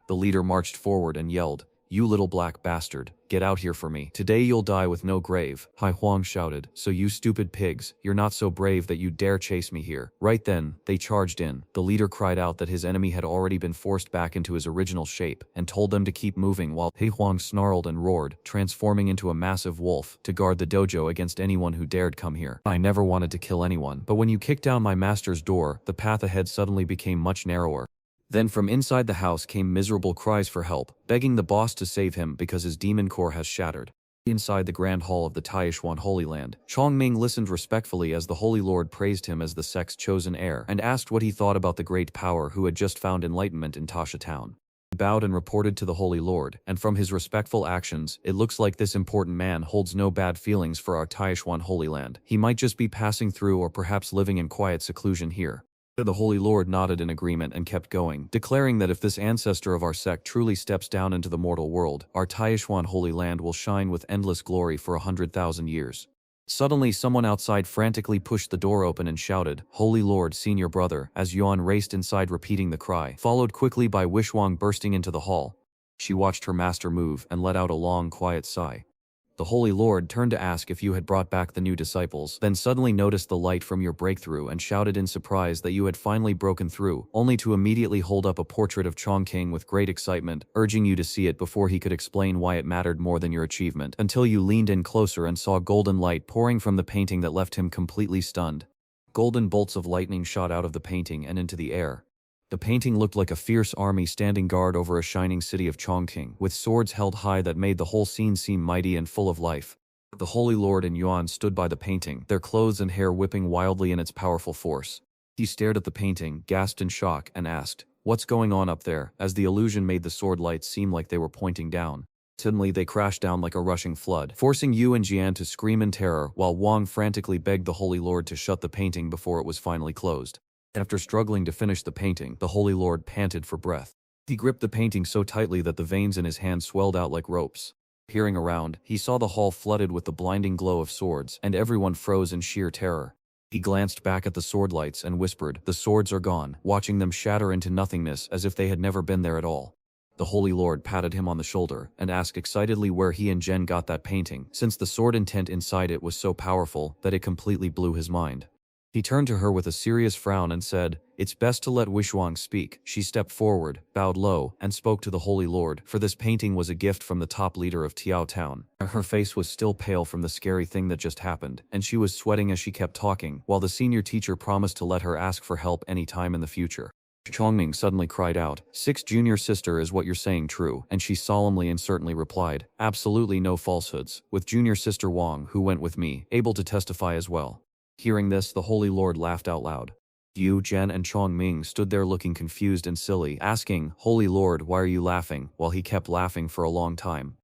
The leader marched forward and yelled, "You little black bastard, get out here for me. Today you'll die with no grave." Hai Huang shouted, "So you stupid pigs, you're not so brave that you dare chase me here." Right then, they charged in. The leader cried out that his enemy had already been forced back into his original shape, and told them to keep moving while Hai Huang snarled and roared, transforming into a massive wolf, to guard the dojo against anyone who dared come here. "I never wanted to kill anyone, but when you kicked down my master's door, the path ahead suddenly became much narrower." Then from inside the house came miserable cries for help, begging the boss to save him because his demon core has shattered. Inside the grand hall of the Taishuan Holy Land, Chongming listened respectfully as the Holy Lord praised him as the sect's chosen heir and asked what he thought about the great power who had just found enlightenment in Tasha Town. He bowed and reported to the Holy Lord, and from his respectful actions, it looks like this important man holds no bad feelings for our Taishuan Holy Land. He might just be passing through or perhaps living in quiet seclusion here. The Holy Lord nodded in agreement and kept going, declaring that if this ancestor of our sect truly steps down into the mortal world, our Taishuan Holy Land will shine with endless glory for 100,000 years. Suddenly someone outside frantically pushed the door open and shouted, "Holy Lord, senior brother," as Yuan raced inside repeating the cry, followed quickly by Wishwang bursting into the hall. She watched her master move and let out a long quiet sigh. The Holy Lord turned to ask if you had brought back the new disciples, then suddenly noticed the light from your breakthrough and shouted in surprise that you had finally broken through, only to immediately hold up a portrait of Chongqing with great excitement, urging you to see it before he could explain why it mattered more than your achievement, until you leaned in closer and saw golden light pouring from the painting that left him completely stunned. Golden bolts of lightning shot out of the painting and into the air. The painting looked like a fierce army standing guard over a shining city of Chongqing, with swords held high that made the whole scene seem mighty and full of life. The Holy Lord and Yuan stood by the painting, their clothes and hair whipping wildly in its powerful force. He stared at the painting, gasped in shock, and asked, "What's going on up there?" as the illusion made the sword lights seem like they were pointing down. Suddenly they crashed down like a rushing flood, forcing Yu and Jian to scream in terror while Wang frantically begged the Holy Lord to shut the painting before it was finally closed. After struggling to finish the painting, the Holy Lord panted for breath. He gripped the painting so tightly that the veins in his hand swelled out like ropes. Peering around, he saw the hall flooded with the blinding glow of swords, and everyone froze in sheer terror. He glanced back at the sword lights and whispered, "The swords are gone," watching them shatter into nothingness as if they had never been there at all. The Holy Lord patted him on the shoulder and asked excitedly where he and Jen got that painting, since the sword intent inside it was so powerful that it completely blew his mind. He turned to her with a serious frown and said, "It's best to let Wishwang speak." She stepped forward, bowed low, and spoke to the Holy Lord, for this painting was a gift from the top leader of Tiao Town. Her face was still pale from the scary thing that just happened, and she was sweating as she kept talking, while the senior teacher promised to let her ask for help any time in the future. Chongming suddenly cried out, "Sixth junior sister, is what you're saying true?" And she solemnly and certainly replied, "Absolutely no falsehoods, with junior sister Wang, who went with me, able to testify as well." Hearing this, the Holy Lord laughed out loud. Yu, Jen, and Chongming stood there looking confused and silly, asking, "Holy Lord, why are you laughing?" while he kept laughing for a long time.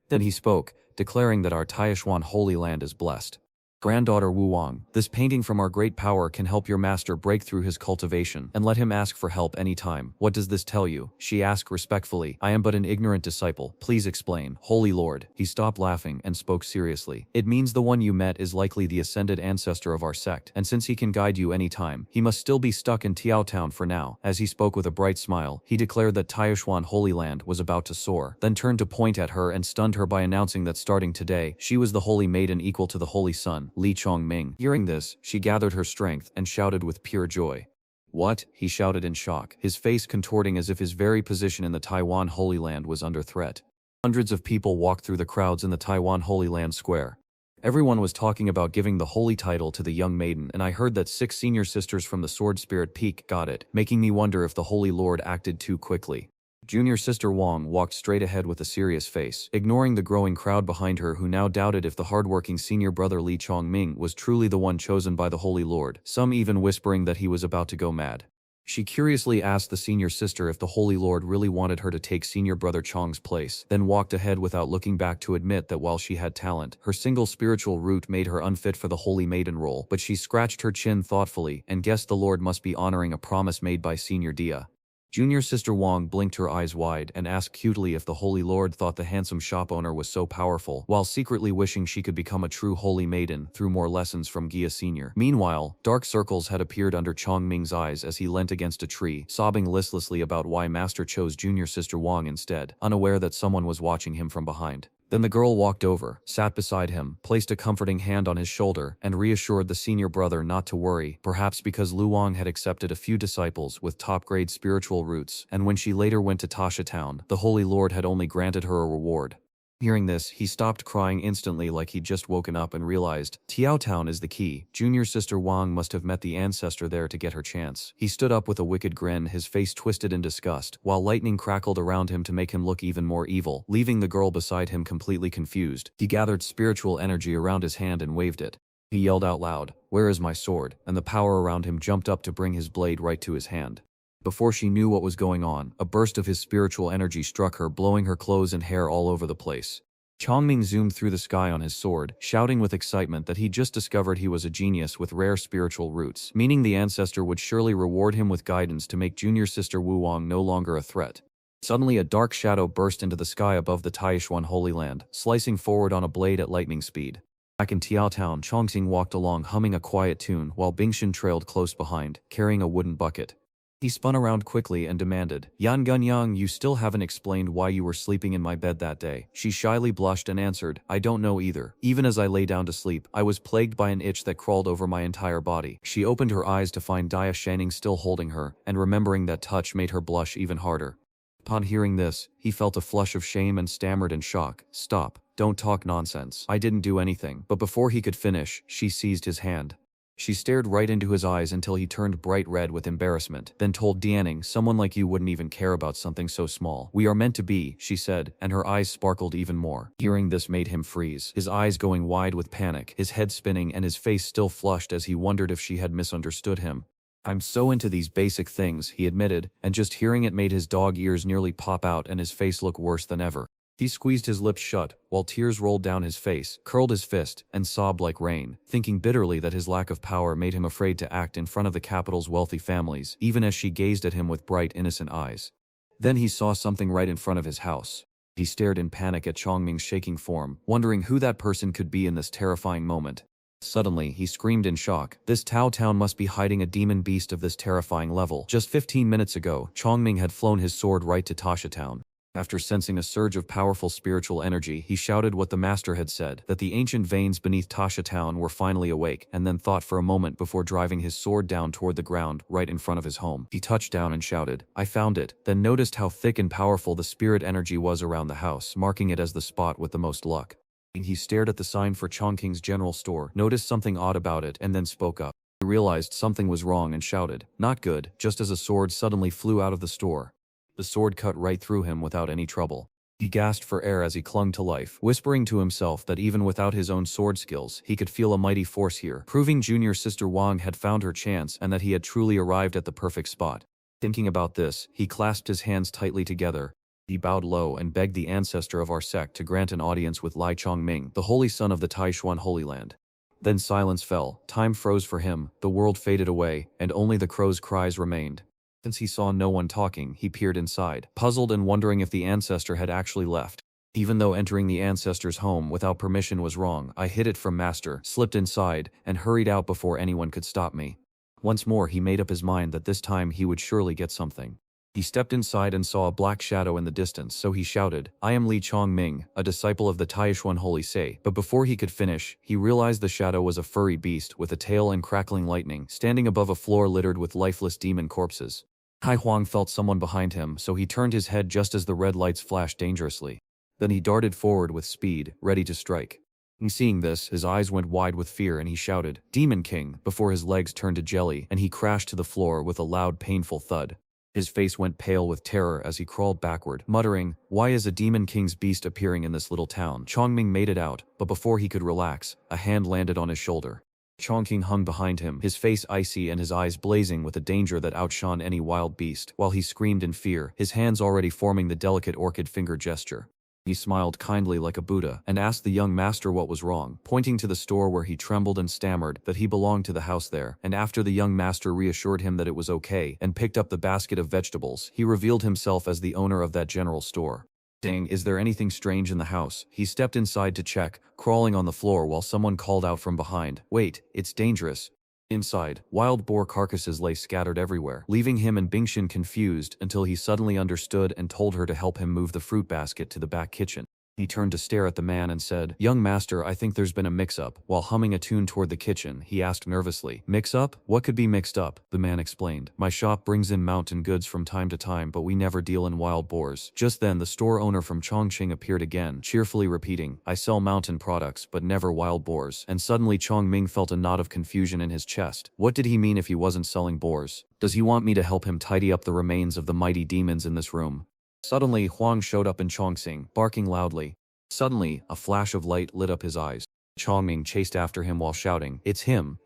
Then he spoke, declaring that our Taishuan Holy Land is blessed. Granddaughter Wu Wang, this painting from our great power can help your master break through his cultivation, and let him ask for help any time. What does this tell you? She asked respectfully. I am but an ignorant disciple. Please explain. Holy Lord. He stopped laughing and spoke seriously. It means the one you met is likely the ascended ancestor of our sect, and since he can guide you any time, he must still be stuck in Tiao Town for now. As he spoke with a bright smile, he declared that Taishuan Holy Land was about to soar, then turned to point at her and stunned her by announcing that starting today, she was the Holy Maiden equal to the Holy Sun, Li Chongming. Hearing this, she gathered her strength and shouted with pure joy. What? He shouted in shock, his face contorting as if his very position in the Taiwan Holy Land was under threat. Hundreds of people walked through the crowds in the Taiwan Holy Land square. Everyone was talking about giving the holy title to the young maiden, and I heard that 6 senior sisters from the Sword Spirit Peak got it, making me wonder if the Holy Lord acted too quickly. Junior sister Wang walked straight ahead with a serious face, ignoring the growing crowd behind her who now doubted if the hardworking senior brother Li Chongming was truly the one chosen by the Holy Lord, some even whispering that he was about to go mad. She curiously asked the senior sister if the Holy Lord really wanted her to take senior brother Chong's place, then walked ahead without looking back to admit that while she had talent, her single spiritual root made her unfit for the Holy Maiden role, but she scratched her chin thoughtfully and guessed the Lord must be honoring a promise made by senior Dia. Junior sister Wang blinked her eyes wide and asked cutely if the Holy Lord thought the handsome shop owner was so powerful, while secretly wishing she could become a true Holy Maiden through more lessons from Gia Sr. Meanwhile, dark circles had appeared under Chongming's eyes as he leant against a tree, sobbing listlessly about why Master chose junior sister Wang instead, unaware that someone was watching him from behind. Then the girl walked over, sat beside him, placed a comforting hand on his shoulder, and reassured the senior brother not to worry, perhaps because Lu Wang had accepted a few disciples with top-grade spiritual roots, and when she later went to Tasha Town, the Holy Lord had only granted her a reward. Hearing this, he stopped crying instantly like he'd just woken up and realized, Tiao Town is the key. Junior sister Wang must have met the ancestor there to get her chance. He stood up with a wicked grin, his face twisted in disgust, while lightning crackled around him to make him look even more evil, leaving the girl beside him completely confused. He gathered spiritual energy around his hand and waved it. He yelled out loud, "Where is my sword?" And the power around him jumped up to bring his blade right to his hand. Before she knew what was going on, a burst of his spiritual energy struck her, blowing her clothes and hair all over the place. Chongming zoomed through the sky on his sword, shouting with excitement that he just discovered he was a genius with rare spiritual roots, meaning the ancestor would surely reward him with guidance to make junior sister Wu Wang no longer a threat. Suddenly a dark shadow burst into the sky above the Taishuan Holy Land, slicing forward on a blade at lightning speed. Back in Tiao Town, Chongxing walked along humming a quiet tune while Bingshan trailed close behind, carrying a wooden bucket. He spun around quickly and demanded, "Yan Gunyang, you still haven't explained why you were sleeping in my bed that day." She shyly blushed and answered, "I don't know either. Even as I lay down to sleep, I was plagued by an itch that crawled over my entire body." She opened her eyes to find Dia Shanning still holding her, and remembering that touch made her blush even harder. Upon hearing this, he felt a flush of shame and stammered in shock, "Stop. Don't talk nonsense. I didn't do anything." But before he could finish, she seized his hand. She stared right into his eyes until he turned bright red with embarrassment, then told Dianing, "Someone like you wouldn't even care about something so small." "We are meant to be," she said, and her eyes sparkled even more. Hearing this made him freeze, his eyes going wide with panic, his head spinning and his face still flushed as he wondered if she had misunderstood him. "I'm so into these basic things," he admitted, and just hearing it made his dog ears nearly pop out and his face look worse than ever. He squeezed his lips shut, while tears rolled down his face, curled his fist, and sobbed like rain, thinking bitterly that his lack of power made him afraid to act in front of the capital's wealthy families, even as she gazed at him with bright, innocent eyes. Then he saw something right in front of his house. He stared in panic at Chongming's shaking form, wondering who that person could be in this terrifying moment. Suddenly, he screamed in shock. This Tao Town must be hiding a demon beast of this terrifying level. Just 15 minutes ago, Chongming had flown his sword right to Tasha Town. After sensing a surge of powerful spiritual energy, he shouted what the master had said, that the ancient veins beneath Tasha Town were finally awake, and then thought for a moment before driving his sword down toward the ground, right in front of his home. He touched down and shouted, "I found it," then noticed how thick and powerful the spirit energy was around the house, marking it as the spot with the most luck. He stared at the sign for Chongqing's general store, noticed something odd about it, and then spoke up. He realized something was wrong and shouted, "Not good," just as a sword suddenly flew out of the store. The sword cut right through him without any trouble. He gasped for air as he clung to life, whispering to himself that even without his own sword skills, he could feel a mighty force here, proving junior sister Wang had found her chance and that he had truly arrived at the perfect spot. Thinking about this, he clasped his hands tightly together. He bowed low and begged the ancestor of our sect to grant an audience with Lai Chongming, the holy son of the Taishuan Holy Land. Then silence fell, time froze for him, the world faded away, and only the crow's cries remained. Since he saw no one talking, he peered inside, puzzled and wondering if the ancestor had actually left. Even though entering the ancestor's home without permission was wrong, I hid it from master, slipped inside, and hurried out before anyone could stop me. Once more he made up his mind that this time he would surely get something. He stepped inside and saw a black shadow in the distance, so he shouted, "I am Li Chongming, a disciple of the Taishuan Holy Say." But before he could finish, he realized the shadow was a furry beast with a tail and crackling lightning, standing above a floor littered with lifeless demon corpses. Tai Huang felt someone behind him, so he turned his head just as the red lights flashed dangerously. Then he darted forward with speed, ready to strike. Seeing this, his eyes went wide with fear and he shouted, "Demon King," before his legs turned to jelly and he crashed to the floor with a loud, painful thud. His face went pale with terror as he crawled backward, muttering, "Why is a Demon King's beast appearing in this little town?" Chongming made it out, but before he could relax, a hand landed on his shoulder. Chongqing hung behind him, his face icy and his eyes blazing with a danger that outshone any wild beast, while he screamed in fear, his hands already forming the delicate orchid finger gesture. He smiled kindly like a Buddha and asked the young master what was wrong, pointing to the store where he trembled and stammered that he belonged to the house there, and after the young master reassured him that it was okay and picked up the basket of vegetables, he revealed himself as the owner of that general store. "Dang, is there anything strange in the house?" He stepped inside to check, crawling on the floor while someone called out from behind, "Wait, it's dangerous." Inside, wild boar carcasses lay scattered everywhere, leaving him and Bingshin confused until he suddenly understood and told her to help him move the fruit basket to the back kitchen. He turned to stare at the man and said, "Young master, I think there's been a mix-up." While humming a tune toward the kitchen, he asked nervously, "Mix-up? What could be mixed up?" The man explained, "My shop brings in mountain goods from time to time, but we never deal in wild boars." Just then, the store owner from Chongqing appeared again, cheerfully repeating, "I sell mountain products, but never wild boars." And suddenly Chongming felt a knot of confusion in his chest. What did he mean if he wasn't selling boars? Does he want me to help him tidy up the remains of the mighty demons in this room? Suddenly, Huang showed up in Chongqing, barking loudly. Suddenly, a flash of light lit up his eyes. Chongming chased after him while shouting, it's him,"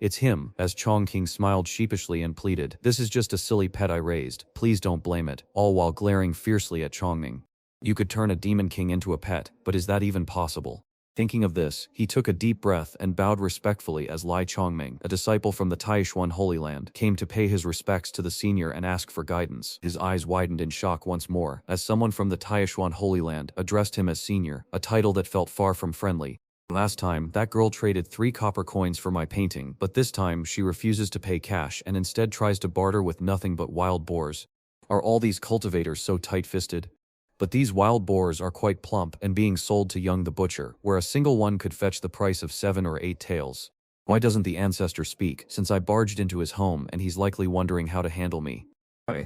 as Chongqing smiled sheepishly and pleaded, "This is just a silly pet I raised, please don't blame it," all while glaring fiercely at Chongming. You could turn a demon king into a pet, but is that even possible? Thinking of this, he took a deep breath and bowed respectfully as Lai Chongming, a disciple from the Taishuan Holy Land, came to pay his respects to the senior and ask for guidance. His eyes widened in shock once more, as someone from the Taishuan Holy Land addressed him as senior, a title that felt far from friendly. "Last time, that girl traded 3 copper coins for my painting, but this time she refuses to pay cash and instead tries to barter with nothing but wild boars. Are all these cultivators so tight-fisted? But these wild boars are quite plump and being sold to Young the Butcher, where a single one could fetch the price of 7 or 8 taels. Why doesn't the ancestor speak, since I barged into his home and he's likely wondering how to handle me?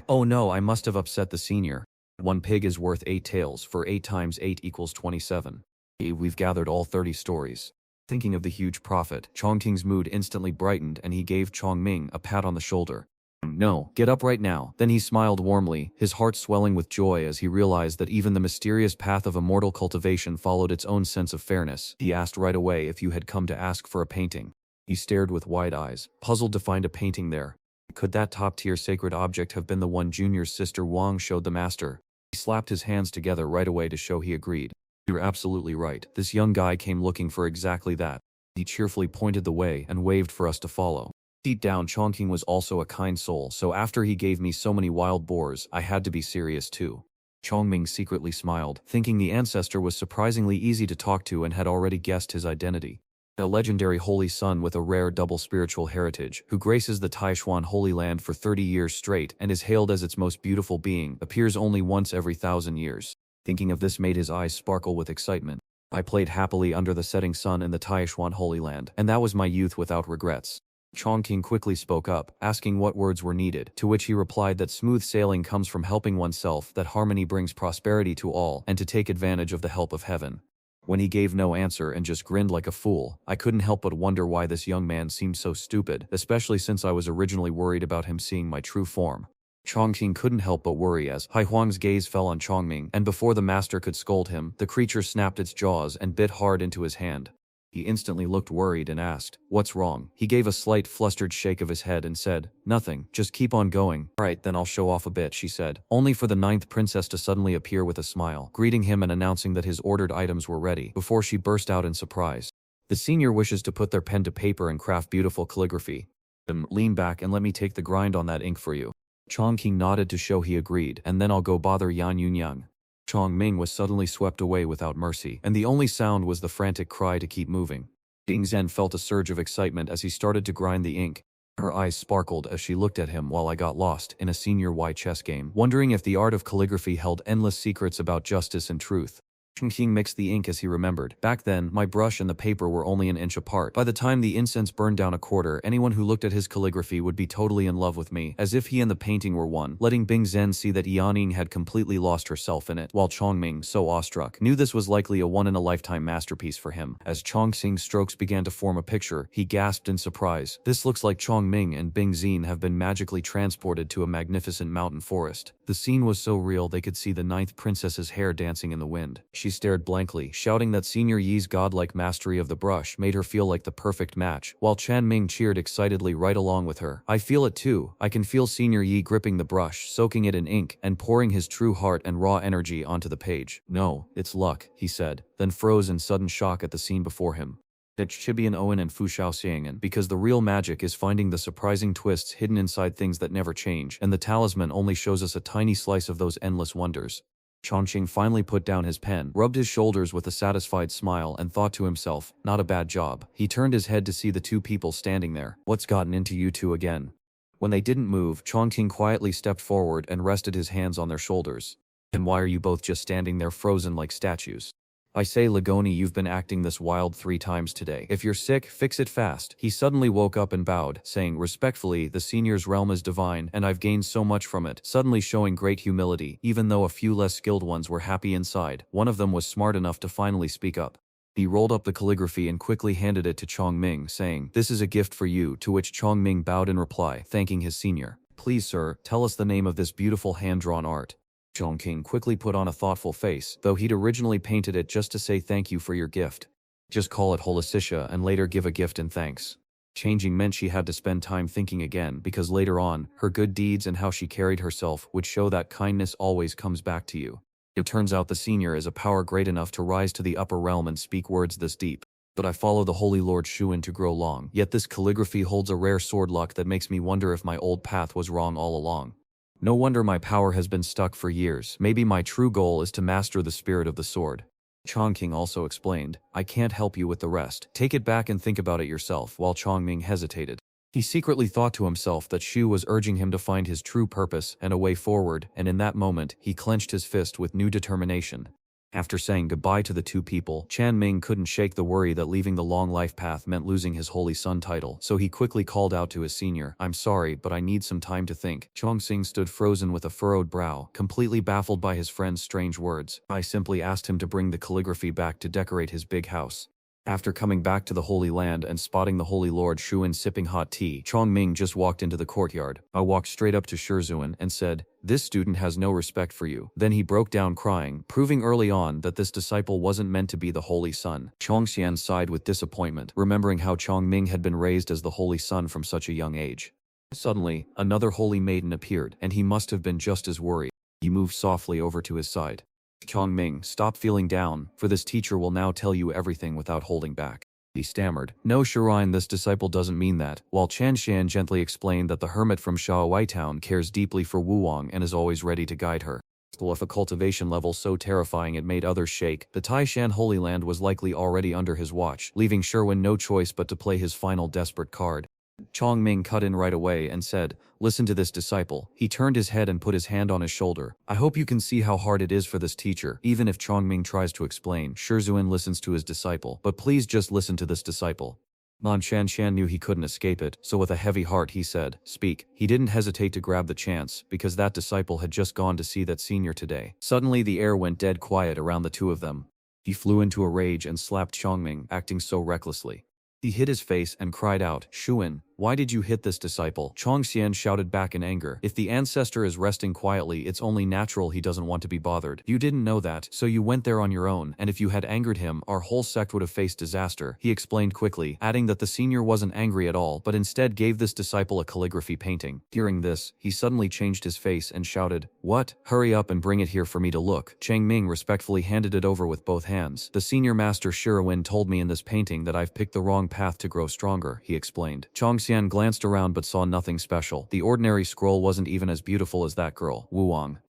Oh no, I must have upset the senior. 1 pig is worth 8 taels, for 8 times 8 equals 27. We've gathered all 30 stories." Thinking of the huge profit, Chongqing's mood instantly brightened and he gave Chongming a pat on the shoulder. "No, get up right now." Then he smiled warmly, his heart swelling with joy as he realized that even the mysterious path of immortal cultivation followed its own sense of fairness. He asked right away if you had come to ask for a painting. He stared with wide eyes, puzzled to find a painting there. Could that top-tier sacred object have been the one Junior's sister Wang showed the master? He slapped his hands together right away to show he agreed. You're absolutely right. This young guy came looking for exactly that. He cheerfully pointed the way and waved for us to follow. Deep down, Chongqing was also a kind soul, so after he gave me so many wild boars, I had to be serious too. Chongming secretly smiled, thinking the ancestor was surprisingly easy to talk to and had already guessed his identity. A legendary holy son with a rare double spiritual heritage, who graces the Taishuan Holy Land for 30 years straight and is hailed as its most beautiful being, appears only once every 1,000 years. Thinking of this made his eyes sparkle with excitement. I played happily under the setting sun in the Taishuan Holy Land, and that was my youth without regrets. Chongqing quickly spoke up, asking what words were needed, to which he replied that smooth sailing comes from helping oneself, that harmony brings prosperity to all, and to take advantage of the help of heaven. When he gave no answer and just grinned like a fool, I couldn't help but wonder why this young man seemed so stupid, especially since I was originally worried about him seeing my true form. Chongqing couldn't help but worry as Hai Huang's gaze fell on Chongming, and before the master could scold him, the creature snapped its jaws and bit hard into his hand. He instantly looked worried and asked, "What's wrong?" He gave a slight flustered shake of his head and said, "Nothing, just keep on going." "Alright, then I'll show off a bit," she said, only for the 9th princess to suddenly appear with a smile, greeting him and announcing that his ordered items were ready, before she burst out in surprise. "The senior wishes to put their pen to paper and craft beautiful calligraphy. Lean back and let me take the grind on that ink for you." Chongqing nodded to show he agreed, "and then I'll go bother Yan Yunyang." Chongming was suddenly swept away without mercy, and the only sound was the frantic cry to keep moving. Ding Zhen felt a surge of excitement as he started to grind the ink. Her eyes sparkled as she looked at him while I got lost in a senior Y chess game, wondering if the art of calligraphy held endless secrets about justice and truth. Chongqing mixed the ink as he remembered. Back then, my brush and the paper were only an inch apart. By the time the incense burned down a quarter, anyone who looked at his calligraphy would be totally in love with me, as if he and the painting were one, letting Bing Zhen see that Yaning had completely lost herself in it, while Chongming, so awestruck, knew this was likely a one-in-a-lifetime masterpiece for him. As Chongqing's strokes began to form a picture, he gasped in surprise. "This looks like Chongming and Bing Zhen have been magically transported to a magnificent mountain forest." The scene was so real they could see the 9th princess's hair dancing in the wind. She stared blankly, shouting that Senior Yi's godlike mastery of the brush made her feel like the perfect match, while Chan Ming cheered excitedly right along with her. "I feel it too. I can feel Senior Yi gripping the brush, soaking it in ink, and pouring his true heart and raw energy onto the page." "No, it's luck," he said, then froze in sudden shock at the scene before him. It's Chibian Owen and Fu Xiao Xiangan, because the real magic is finding the surprising twists hidden inside things that never change, and the talisman only shows us a tiny slice of those endless wonders. Chongqing finally put down his pen, rubbed his shoulders with a satisfied smile, and thought to himself, "Not a bad job." He turned his head to see the two people standing there. "What's gotten into you two again?" When they didn't move, Chongqing quietly stepped forward and rested his hands on their shoulders. "And why are you both just standing there frozen like statues?" "I say, Lagoni, you've been acting this wild 3 times today. If you're sick, fix it fast." He suddenly woke up and bowed, saying, "Respectfully, the senior's realm is divine, and I've gained so much from it," suddenly showing great humility, even though a few less skilled ones were happy inside. One of them was smart enough to finally speak up. He rolled up the calligraphy and quickly handed it to Chongming, saying, "This is a gift for you," to which Chongming bowed in reply, thanking his senior. "Please, sir, tell us the name of this beautiful hand-drawn art." Chongqing quickly put on a thoughtful face, though he'd originally painted it just to say thank you for your gift. "Just call it Holosicia and later give a gift in thanks." Changing meant she had to spend time thinking again, because later on, her good deeds and how she carried herself would show that kindness always comes back to you. It turns out the senior is a power great enough to rise to the upper realm and speak words this deep. But I follow the Holy Lord Shuan to grow long, yet this calligraphy holds a rare sword luck that makes me wonder if my old path was wrong all along. No wonder my power has been stuck for years. Maybe my true goal is to master the spirit of the sword. Chongqing also explained, "I can't help you with the rest. Take it back and think about it yourself," while Chongming hesitated. He secretly thought to himself that Shu was urging him to find his true purpose and a way forward, and in that moment, he clenched his fist with new determination. After saying goodbye to the two people, Chan Ming couldn't shake the worry that leaving the long life path meant losing his Holy Sun title, so he quickly called out to his senior, "I'm sorry, but I need some time to think." Chongqing stood frozen with a furrowed brow, completely baffled by his friend's strange words. I simply asked him to bring the calligraphy back to decorate his big house. After coming back to the Holy Land and spotting the Holy Lord Shuan sipping hot tea, Chongming just walked into the courtyard. I walked straight up to Shizuan and said, "This student has no respect for you." Then he broke down crying, proving early on that this disciple wasn't meant to be the Holy Son. Chongxian sighed with disappointment, remembering how Chongming had been raised as the Holy Son from such a young age. Suddenly, another holy maiden appeared, and he must have been just as worried. He moved softly over to his side. Chongming, stop feeling down, for this teacher will now tell you everything without holding back. He stammered. No, Shirine, this disciple doesn't mean that, while Chan Shan gently explained that the hermit from Shaowai Town cares deeply for Wu Wang and is always ready to guide her. With a cultivation level so terrifying it made others shake, the Taishan Holy Land was likely already under his watch, leaving Sherwin no choice but to play his final desperate card. Chongming cut in right away and said, "Listen to this disciple." He turned his head and put his hand on his shoulder. "I hope you can see how hard it is for this teacher." Even if Chongming tries to explain, Shizuan listens to his disciple. "But please just listen to this disciple." Nan Shan knew he couldn't escape it, so with a heavy heart he said, "Speak." He didn't hesitate to grab the chance, because that disciple had just gone to see that senior today. Suddenly the air went dead quiet around the two of them. He flew into a rage and slapped Chongming, acting so recklessly. He hid his face and cried out, "Shuan, why did you hit this disciple?" Chongxian shouted back in anger, "If the ancestor is resting quietly, it's only natural he doesn't want to be bothered. You didn't know that, so you went there on your own, and if you had angered him, our whole sect would have faced disaster." He explained quickly, adding that the senior wasn't angry at all, but instead gave this disciple a calligraphy painting. Hearing this, he suddenly changed his face and shouted, "What? Hurry up and bring it here for me to look." Chang Ming respectfully handed it over with both hands. "The senior master Shirawin told me in this painting that I've picked the wrong path to grow stronger," he explained. Chongxian glanced around but saw nothing special. The ordinary scroll wasn't even as beautiful as that girl, Wu Wang.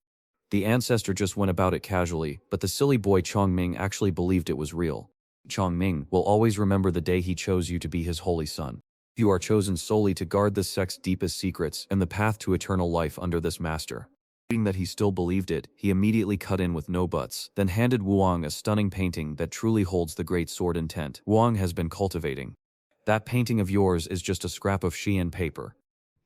The ancestor just went about it casually, but the silly boy Chongming actually believed it was real. Chongming will always remember the day he chose you to be his holy son. You are chosen solely to guard this sect's deepest secrets and the path to eternal life under this master. Being that he still believed it, he immediately cut in with no buts, then handed Wu Wang a stunning painting that truly holds the great sword intent Wu Wang has been cultivating. "That painting of yours is just a scrap of Xian paper."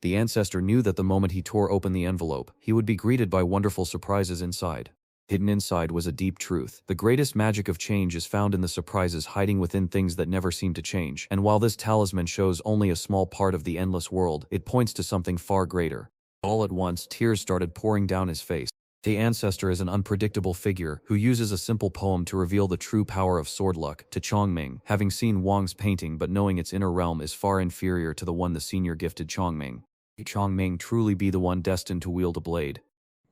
The ancestor knew that the moment he tore open the envelope, he would be greeted by wonderful surprises inside. Hidden inside was a deep truth. The greatest magic of change is found in the surprises hiding within things that never seem to change. And while this talisman shows only a small part of the endless world, it points to something far greater. All at once, tears started pouring down his face. The ancestor is an unpredictable figure who uses a simple poem to reveal the true power of sword luck to Chongming, having seen Wang's painting but knowing its inner realm is far inferior to the one the senior gifted Chongming. Chongming truly be the one destined to wield a blade.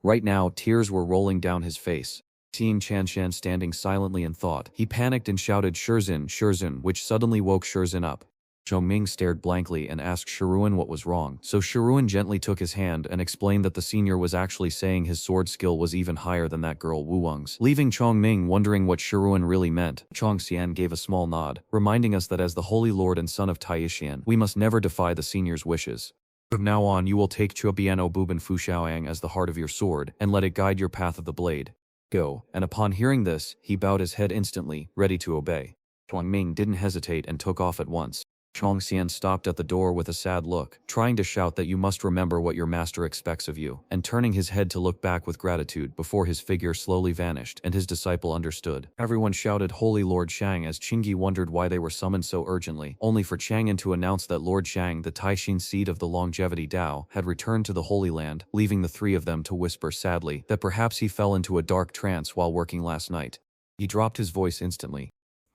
Right now, tears were rolling down his face. Seeing Chanshan standing silently in thought, he panicked and shouted, "Shirzin, Shirzin," which suddenly woke Shirzin up. Zhongming stared blankly and asked Shiruan what was wrong, so Shiruan gently took his hand and explained that the senior was actually saying his sword skill was even higher than that girl Wu Wang's, leaving Chongming wondering what Shiruan really meant. Chongxian gave a small nod, reminding us that as the Holy Lord and son of Taishan, we must never defy the senior's wishes. From now on you will take Chubiano Buban Fushaoyang as the heart of your sword, and let it guide your path of the blade. Go. And upon hearing this, he bowed his head instantly, ready to obey. Chongming didn't hesitate and took off at once. Chongxian stopped at the door with a sad look, trying to shout that you must remember what your master expects of you, and turning his head to look back with gratitude before his figure slowly vanished and his disciple understood. Everyone shouted Holy Lord Shang as Qingyi wondered why they were summoned so urgently, only for Chang'an to announce that Lord Shang, the Taishin seed of the longevity Dao, had returned to the Holy Land, leaving the three of them to whisper sadly that perhaps he fell into a dark trance while working last night. He dropped his voice instantly.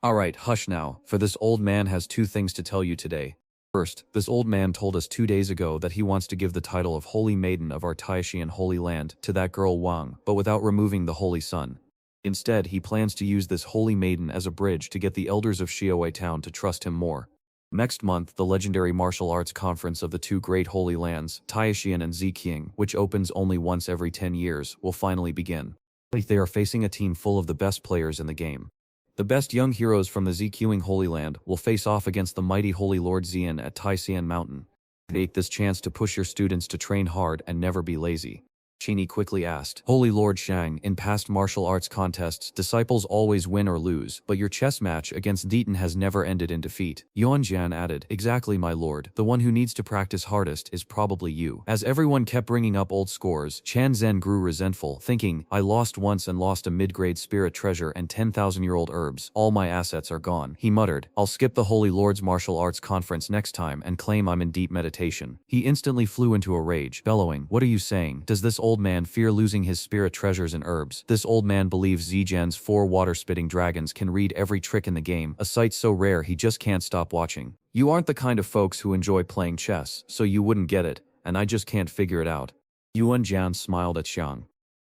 "Alright, hush now, for this old man has two things to tell you today. First, this old man told us 2 days ago that he wants to give the title of Holy Maiden of our Taishan Holy Land to that girl Wang, but without removing the Holy Sun. Instead, he plans to use this Holy Maiden as a bridge to get the elders of Xiaowei Town to trust him more. Next month, the legendary martial arts conference of the two great holy lands, Taishan and Ziqing, which opens only once every 10 years, will finally begin. They are facing a team full of the best players in the game. The best young heroes from the Ziqing Holy Land will face off against the mighty Holy Lord Xian at Taisian Mountain. Take this chance to push your students to train hard and never be lazy." Qini quickly asked, "Holy Lord Shang, in past martial arts contests, disciples always win or lose, but your chess match against Deepening has never ended in defeat." Yuanjian added, "Exactly, my lord. The one who needs to practice hardest is probably you." As everyone kept bringing up old scores, Chan Zhen grew resentful, thinking, "I lost once and lost a mid-grade spirit treasure and 10,000-year-old herbs. All my assets are gone." He muttered, "I'll skip the Holy Lord's martial arts conference next time and claim I'm in deep meditation." He instantly flew into a rage, bellowing, "What are you saying? Does this old man fear losing his spirit treasures and herbs? This old man believes Zijian's 4 water-spitting dragons can read every trick in the game, a sight so rare he just can't stop watching. You aren't the kind of folks who enjoy playing chess, so you wouldn't get it, and I just can't figure it out." Yuan Jian smiled at Xiang.